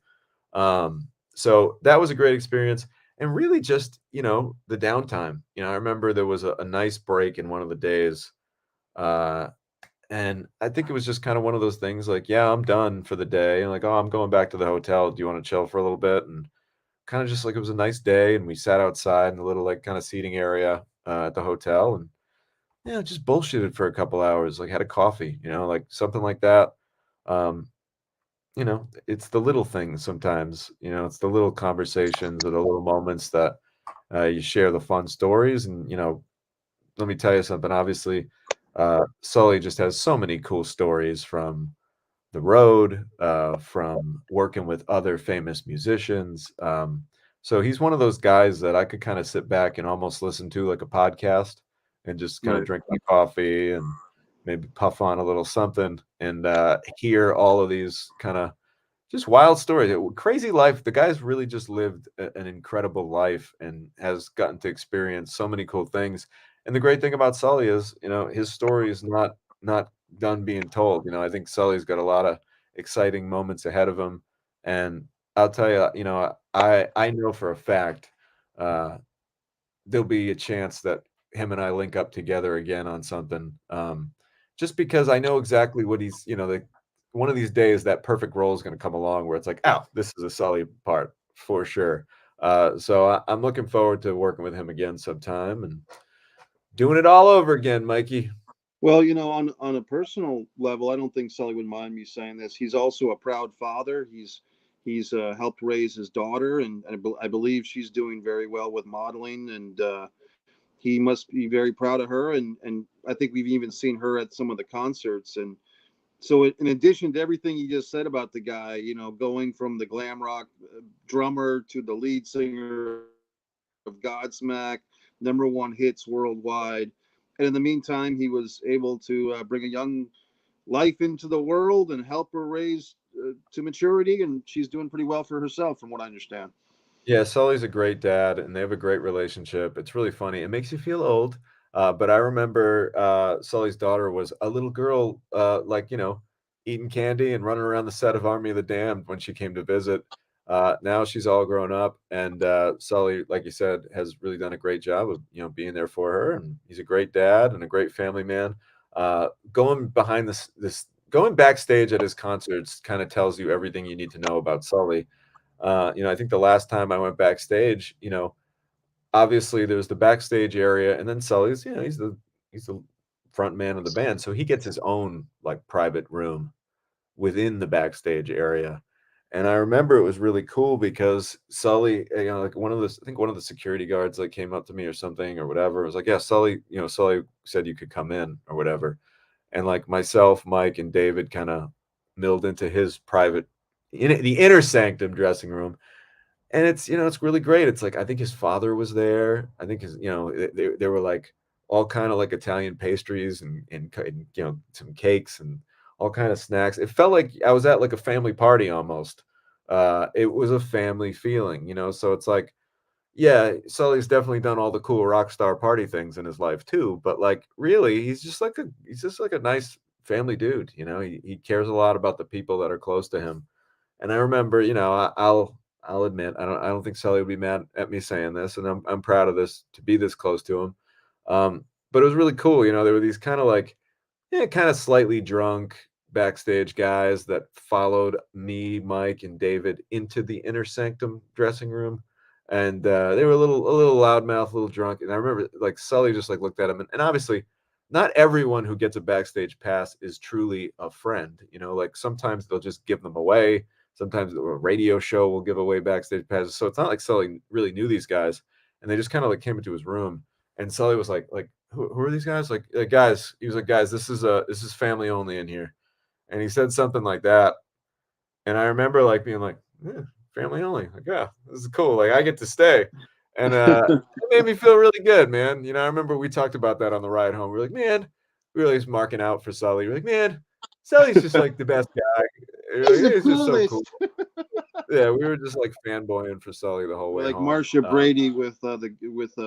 Speaker 1: So that was a great experience. And really just, the downtime. I remember there was a nice break in one of the days. Uh, and I think it was just kind of one of those things like, yeah, I'm done for the day. And like, oh, I'm going back to the hotel. Do you want to chill for a little bit? And kind of just like it was a nice day. And we sat outside in a little like kind of seating area at the hotel and just bullshitted for a couple hours, like had a coffee, like something like that. Um, it's the little things sometimes, it's the little conversations or the little moments that you share the fun stories. And, let me tell you something. Obviously, Sully just has so many cool stories from the road, from working with other famous musicians. So he's one of those guys that I could kind of sit back and almost listen to like a podcast and just kind of
Speaker 2: Right.
Speaker 1: drink my coffee and maybe puff on a little something and hear all of these kind of just wild stories. Crazy life. The guy's really just lived an incredible life and has gotten to experience so many cool things. And the great thing about Sully is, his story is not done being told. I think Sully's got a lot of exciting moments ahead of him. And I'll tell you, I know for a fact uh, there'll be a chance that him and I link up together again on something. Just because I know exactly what he's, one of these days that perfect role is going to come along where it's like, oh, this is a Sully part for sure. So I'm looking forward to working with him again sometime and doing it all over again, Mikey.
Speaker 2: Well, on a personal level, I don't think Sully would mind me saying this. He's also a proud father. He's helped raise his daughter, and I believe she's doing very well with modeling. And he must be very proud of her. And I think we've even seen her at some of the concerts. And so, in addition to everything you just said about the guy, going from the glam rock drummer to the lead singer of Godsmack, #1 hits worldwide. And in the meantime, he was able to bring a young life into the world and help her raise to maturity. And she's doing pretty well for herself, from what I understand.
Speaker 1: Yeah, Sully's a great dad, and they have a great relationship. It's really funny. It makes you feel old, but I remember Sully's daughter was a little girl, like eating candy and running around the set of Army of the Damned when she came to visit. Now she's all grown up, and Sully, like you said, has really done a great job of being there for her, and he's a great dad and a great family man. Going behind this going backstage at his concerts kind of tells you everything you need to know about Sully. I think the last time I went backstage, obviously there's the backstage area, and then Sully's, he's the front man of the band, so he gets his own like private room within the backstage area. And I remember it was really cool because Sully, like I think one of the security guards like came up to me or something or whatever. It was like, yeah, Sully said you could come in or whatever. And like myself, Mike, and David kind of milled into his private in the inner sanctum dressing room, and it's really great. It's like I think his father was there. I think his they were like all kind of like Italian pastries and some cakes and all kind of snacks. It felt like I was at like a family party almost. It was a family feeling, so it's like, yeah, Sully's definitely done all the cool rock star party things in his life too, but like really he's just like a nice family dude. He cares a lot about the people that are close to him. And I remember, I'll admit, I don't think Sully would be mad at me saying this, and I'm proud of this to be this close to him. But it was really cool. There were these kind of like, yeah, kind of slightly drunk backstage guys that followed me, Mike, and David into the inner sanctum dressing room, and they were a little loudmouth, a little drunk. And I remember like Sully just like looked at him, and obviously, not everyone who gets a backstage pass is truly a friend. Like sometimes they'll just give them away. Sometimes a radio show will give away backstage passes. So it's not like Sully really knew these guys, and they just kind of like came into his room. And Sully was like, who are these guys? Like, guys, he was like, guys, this is family only in here. And he said something like that. And I remember like being like, "Yeah, family only." Like, yeah, this is cool. Like I get to stay. And it made me feel really good, man. You know, I remember we talked about that on the ride home. We're like, man, we were just marking out for Sully. We're like, man, Sully's just like the best guy.
Speaker 2: He's the
Speaker 1: He's just so cool.
Speaker 2: coolest.
Speaker 1: Yeah, we were just like fanboying for Sully the whole
Speaker 2: We're
Speaker 1: way
Speaker 2: like
Speaker 1: home.
Speaker 2: Marsha Brady with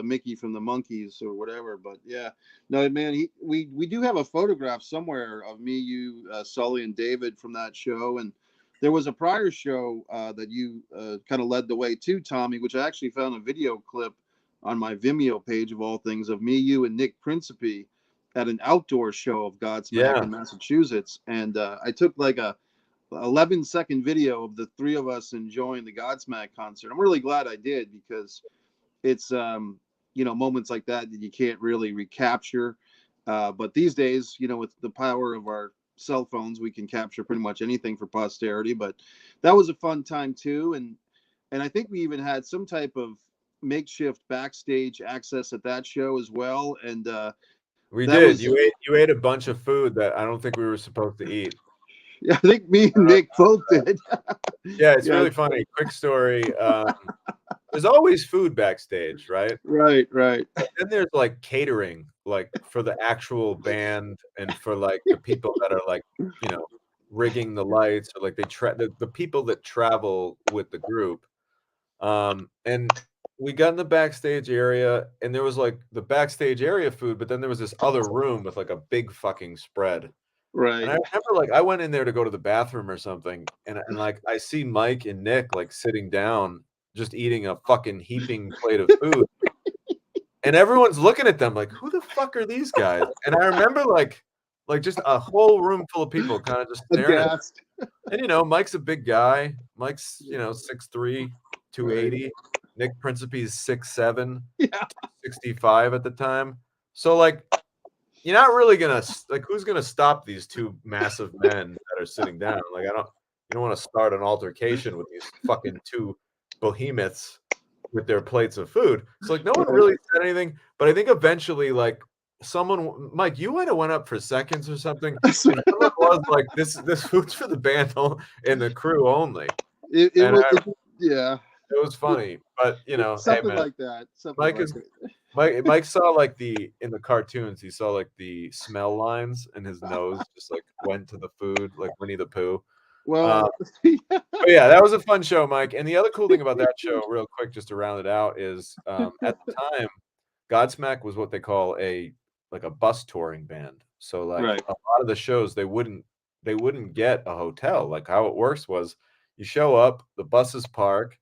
Speaker 2: Mickey from the Monkees or whatever. But yeah, no, man, we do have a photograph somewhere of me, you, Sully, and David from that show. And there was a prior show that you kind of led the way to, Tommy, which I actually found a video clip on my Vimeo page of all things of me, you, and Nick Principe at an outdoor show of Godsmack
Speaker 1: Yeah,
Speaker 2: in Massachusetts. And I took like a 11-second video of the three of us enjoying the Godsmack concert. I'm really glad I did because it's moments like that that you can't really recapture. But these days, with the power of our cell phones, we can capture pretty much anything for posterity. But that was a fun time too, and I think we even had some type of makeshift backstage access at that show as well. And
Speaker 1: we
Speaker 2: that
Speaker 1: did.
Speaker 2: was,
Speaker 1: You ate a bunch of food that I don't think we were supposed to eat.
Speaker 2: I think me and Nick both did.
Speaker 1: Yeah, it's
Speaker 2: Yeah,
Speaker 1: really funny. Quick story. There's always food backstage, right?
Speaker 2: right.
Speaker 1: But then there's like catering, like for the actual band and for like the people that are like, rigging the lights or like the people that travel with the group. And we got in the backstage area and there was like the backstage area food, but then there was this other room with like a big fucking spread. And I
Speaker 2: Right.
Speaker 1: remember, like, I went in there to go to the bathroom or something, and like, I see Mike and Nick, like, sitting down, just eating a fucking heaping plate of food, and everyone's looking at them like, "Who the fuck are these guys?" And I remember, like, just a whole room full of people kinda just staring at
Speaker 2: Aghast.
Speaker 1: and, Mike's a big guy. Mike's, 6'3",
Speaker 2: Right.
Speaker 1: 280. Nick Principe's 6'7",
Speaker 2: Yeah.
Speaker 1: 65 at the time. So, like, you're not really gonna like who's gonna stop these two massive men that are sitting down? Like, you don't want to start an altercation with these fucking two behemoths with their plates of food. So like no one
Speaker 2: Right.
Speaker 1: really said anything, but I think eventually like Mike, you might have went up for seconds or something, and someone was like, this food's for the band and the crew only.
Speaker 2: It
Speaker 1: And
Speaker 2: was, yeah,
Speaker 1: it was funny, but hey
Speaker 2: something
Speaker 1: man,
Speaker 2: like that. Something
Speaker 1: Mike
Speaker 2: like
Speaker 1: is
Speaker 2: that.
Speaker 1: Mike saw like in the cartoons, he saw like the smell lines and his nose just like went to the food like Winnie the Pooh.
Speaker 2: Well,
Speaker 1: Uh, but yeah, that was a fun show, Mike. And the other cool thing about that show, real quick, just to round it out, is at the time, Godsmack was what they call a bus touring band. So like
Speaker 2: right.
Speaker 1: a lot of the shows they wouldn't get a hotel. Like how it works was you show up, the buses park,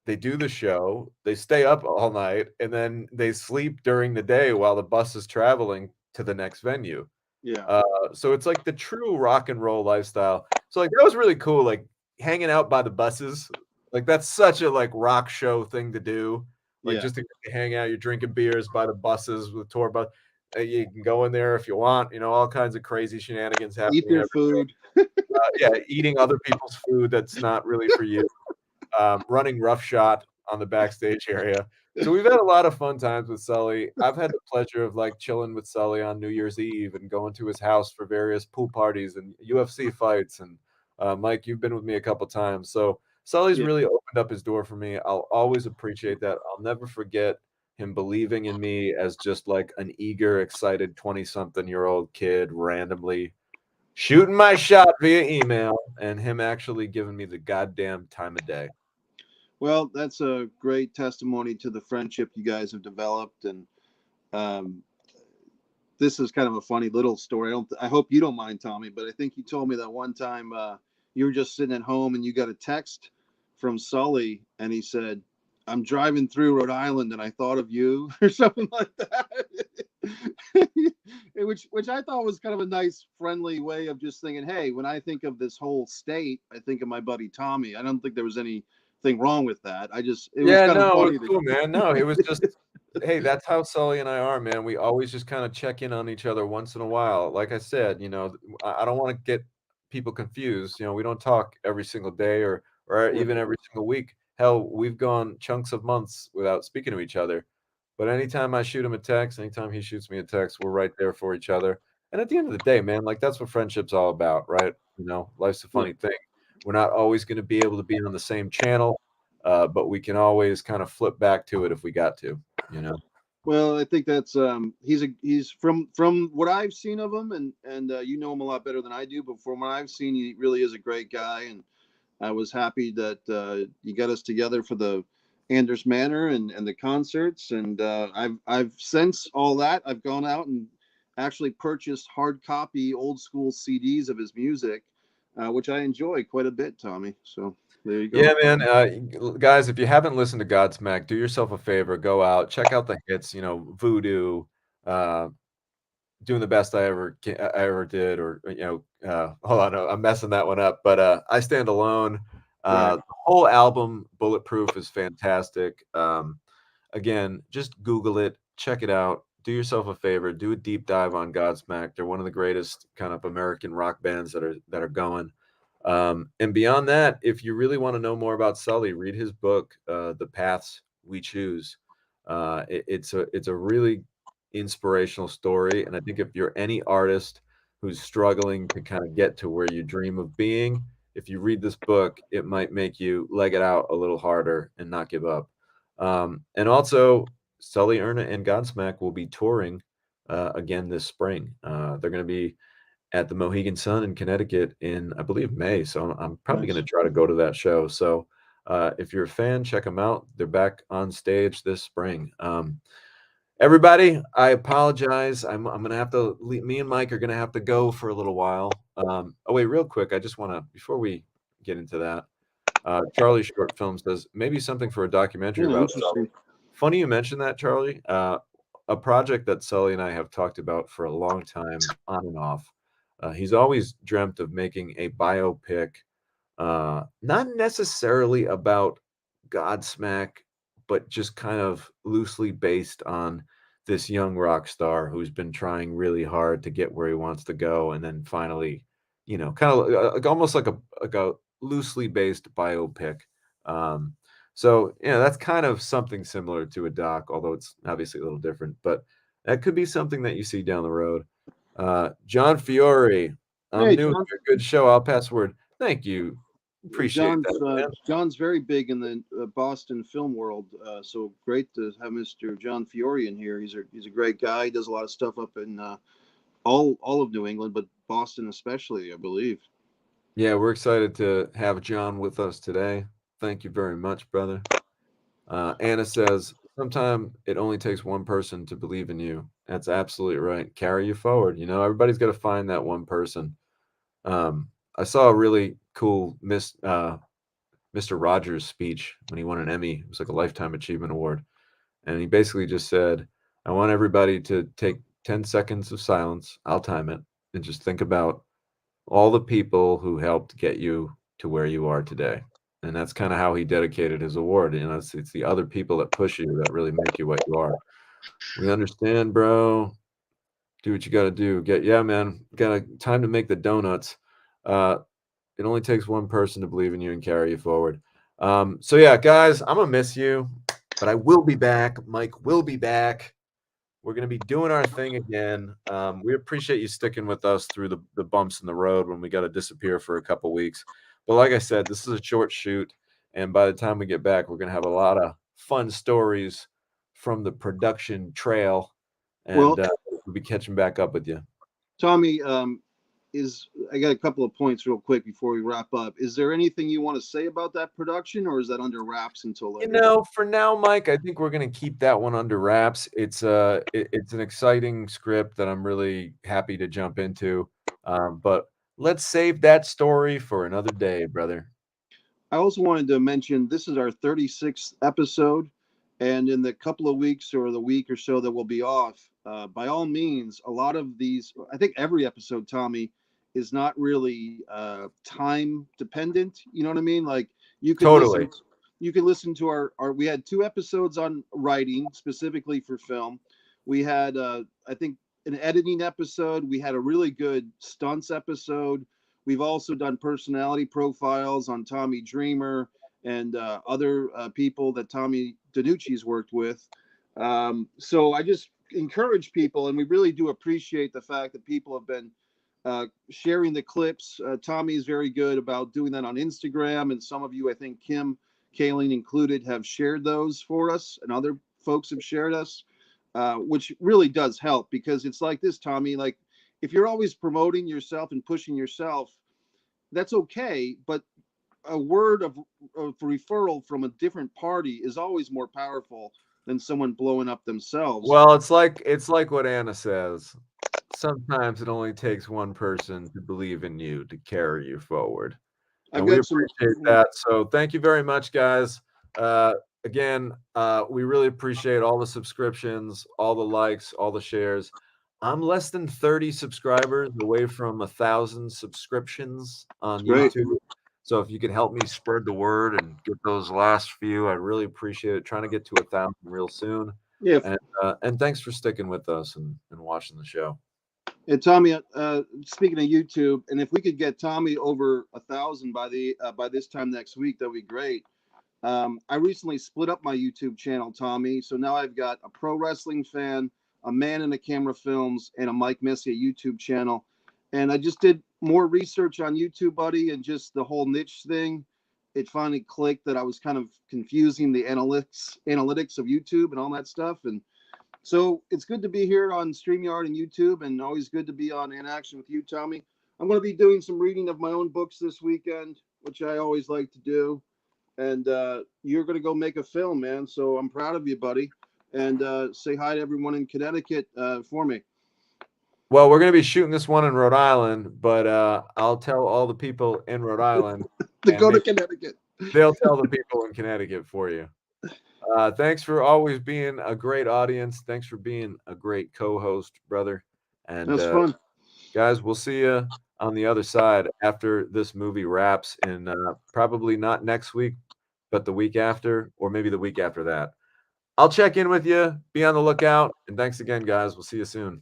Speaker 1: they do the show, they stay up all night, and then they sleep during the day while the bus is traveling to the next venue.
Speaker 2: Yeah.
Speaker 1: Uh, so it's like the true rock and roll lifestyle. So like that was really cool, like hanging out by the buses. Like that's such a like rock show thing to do. Like
Speaker 2: Yeah.
Speaker 1: just to hang out, you're drinking beers by the buses with tour bus. You can go in there if you want, all kinds of crazy shenanigans
Speaker 2: Eat
Speaker 1: happening
Speaker 2: their
Speaker 1: every
Speaker 2: food.
Speaker 1: yeah, eating other people's food that's not really for you, running roughshod on the backstage area. So we've had a lot of fun times with Sully. I've had the pleasure of like chilling with Sully on New Year's Eve and going to his house for various pool parties and UFC fights. And Mike, you've been with me a couple times. So Sully's
Speaker 2: Yeah.
Speaker 1: really opened up his door for me. I'll always appreciate that. I'll never forget him believing in me as just like an eager, excited 20-something-year-old kid randomly shooting my shot via email and him actually giving me the goddamn time of day.
Speaker 2: Well, that's a great testimony to the friendship you guys have developed, and um, this is kind of a funny little story. I hope you don't mind, Tommy, but I think you told me that one time you were just sitting at home and you got a text from Sully, and he said, "I'm driving through Rhode Island and I thought of you," or something like that. which I thought was kind of a nice, friendly way of just thinking, "Hey, when I think of this whole state, I think of my buddy Tommy." I don't think there was anything wrong with that. It was
Speaker 1: Yeah,
Speaker 2: kind of
Speaker 1: no, it was
Speaker 2: funny
Speaker 1: cool,
Speaker 2: that.
Speaker 1: man. No, it was just, hey, that's how Sully and I are, man. We always just kind of check in on each other once in a while. Like I said, I don't want to get people confused. We don't talk every single day or even every single week. Hell, we've gone chunks of months without speaking to each other. But anytime I shoot him a text, anytime he shoots me a text, we're right there for each other. And at the end of the day, man, like that's what friendship's all about, right? Life's a
Speaker 2: Yeah,
Speaker 1: funny thing. We're not always going to be able to be on the same channel, but we can always kind of flip back to it if we got to, you know.
Speaker 2: Well, I think that's he's from what I've seen of him, and you know him a lot better than I do. But from what I've seen, he really is a great guy, and I was happy that you got us together for the Anders Manor and the concerts, and I've since all that I've gone out and actually purchased hard copy old school CDs of his music, which I enjoy quite a bit, Tommy. So there you
Speaker 1: Yeah,
Speaker 2: go.
Speaker 1: man. Guys, if you haven't listened to Godsmack, do yourself a favor, go out, check out the hits, you know, Voodoo, uh, doing the best I ever did, or hold on, I'm messing that one up. But I Stand Alone.
Speaker 2: Right.
Speaker 1: The whole album, Bulletproof, is fantastic. Again, just Google it, check it out. Do yourself a favor, do a deep dive on Godsmack. They're one of the greatest kind of American rock bands that are going. And beyond that, if you really want to know more about Sully, read his book, The Paths We Choose. It's a really inspirational story, and I think if you're any artist who's struggling to kind of get to where you dream of being, if you read this book, it might make you leg it out a little harder and not give up. And also, Sully Erna and Godsmack will be touring again this spring. They're going to be at the Mohegan Sun in Connecticut in, I believe, May. So I'm probably going
Speaker 2: Nice.
Speaker 1: to try to go to that show. So if you're a fan, check them out. They're back on stage this spring. Everybody, I apologize. I'm gonna have to. Me and Mike are gonna have to go for a little while. Oh wait, real quick, I just want to before we get into that. Charlie Short Film says maybe something for a documentary
Speaker 2: Yeah,
Speaker 1: about
Speaker 2: interesting.
Speaker 1: Sully. Funny you mentioned that, Charlie. A project that Sully and I have talked about for a long time, on and off. He's always dreamt of making a biopic, not necessarily about Godsmack, but just kind of loosely based on this young rock star who's been trying really hard to get where he wants to go, and then finally, kind of like almost like a loosely based biopic. Um, so that's kind of something similar to a doc, although it's obviously a little different. But that could be something that you see down the road. John Fiore, I'm
Speaker 2: Hey,
Speaker 1: new
Speaker 2: John.
Speaker 1: here. Good show. I'll password. Thank you. Appreciate that, man.
Speaker 2: John's very big in the Boston film world. So great to have Mr. John Fiore in here. He's a great guy. He does a lot of stuff up in all of New England, but Boston especially, I believe.
Speaker 1: Yeah, we're excited to have John with us today. Thank you very much, brother. Anna says, "Sometimes it only takes one person to believe in you." That's absolutely right. Carry you forward. Everybody's got to find that one person. I saw a really cool Mr. Rogers speech when he won an Emmy. It was like a Lifetime Achievement Award. And he basically just said, I want everybody to take 10 seconds of silence. I'll time it, and just think about all the people who helped get you to where you are today. And that's kind of how he dedicated his award. It's the other people that push you that really make you what you are. We understand, bro. Do what you got to do. Yeah, man. Got time to make the donuts. Uh, it only takes one person to believe in you and carry you forward. So yeah, guys, I'm gonna miss you, but I will be back. Mike will be back. We're gonna be doing our thing again. We appreciate you sticking with us through the bumps in the road when we got to disappear for a couple weeks. But like I said, this is a short shoot, and by the time we get back, we're gonna have a lot of fun stories from the production trail, and
Speaker 2: Well,
Speaker 1: we'll be catching back up with you.
Speaker 2: Tommy, is I got a couple of points real quick before we wrap up. Is there anything you want to say about that production, or is that under wraps until later?
Speaker 1: For now, Mike, I think we're gonna keep that one under wraps. It's an exciting script that I'm really happy to jump into. But let's save that story for another day, brother.
Speaker 2: I also wanted to mention this is our 36th episode, and in the couple of weeks or the week or so that we'll be off, by all means, a lot of these, I think every episode, Tommy, is not really time dependent. You know what I mean? Like you could
Speaker 1: Totally.
Speaker 2: listen to our we had two episodes on writing specifically for film. We had I think an editing episode. We had a really good stunts episode. We've also done personality profiles on Tommy Dreamer and other people that Tommy DiNucci's worked with. So I just encourage people, and we really do appreciate the fact that people have been sharing the clips. Tommy is very good about doing that on Instagram, and some of you, I think Kim Kaling included, have shared those for us, and other folks have shared us, which really does help, because it's like this, Tommy, like if you're always promoting yourself and pushing yourself, that's okay, but a word of referral from a different party is always more powerful than someone blowing up themselves.
Speaker 1: Well, it's like what Anna says. Sometimes it only takes one person to believe in you to carry you forward.
Speaker 2: I've
Speaker 1: And we
Speaker 2: got some.
Speaker 1: appreciate that. So thank you very much, guys. Again, we really appreciate all the subscriptions, all the likes, all the shares. I'm less than 30 subscribers away from 1,000 subscriptions on
Speaker 2: Great.
Speaker 1: YouTube. So if you could help me spread the word and get those last few, I'd really appreciate it. Trying to get to 1,000 real soon.
Speaker 2: Yeah.
Speaker 1: And thanks for sticking with us and watching the show.
Speaker 2: And Tommy, speaking of YouTube, and if we could get Tommy over 1,000 by this time next week, that'd be great. I recently split up my YouTube channel, Tommy. So now I've got a pro wrestling fan, a man in the camera films, and a Mike Messier YouTube channel. And I just did more research on YouTube, buddy, and just the whole niche thing. It finally clicked that I was kind of confusing the analytics of YouTube and all that stuff. And so it's good to be here on StreamYard and YouTube, and always good to be on In Action with you, Tommy. I'm going to be doing some reading of my own books this weekend, which I always like to do. And you're going to go make a film, man. So I'm proud of you, buddy. And say hi to everyone in Connecticut for me.
Speaker 1: Well, we're going to be shooting this one in Rhode Island, but I'll tell all the people in Rhode Island
Speaker 2: to go to Connecticut.
Speaker 1: They'll tell the people in Connecticut for you. Thanks for always being a great audience. Thanks for being a great co-host, brother. And
Speaker 2: that's fun.
Speaker 1: Guys, we'll see you on the other side after this movie wraps in probably not next week, but the week after, or maybe the week after that. I'll check in with you. Be on the lookout. And thanks again, guys. We'll see you soon.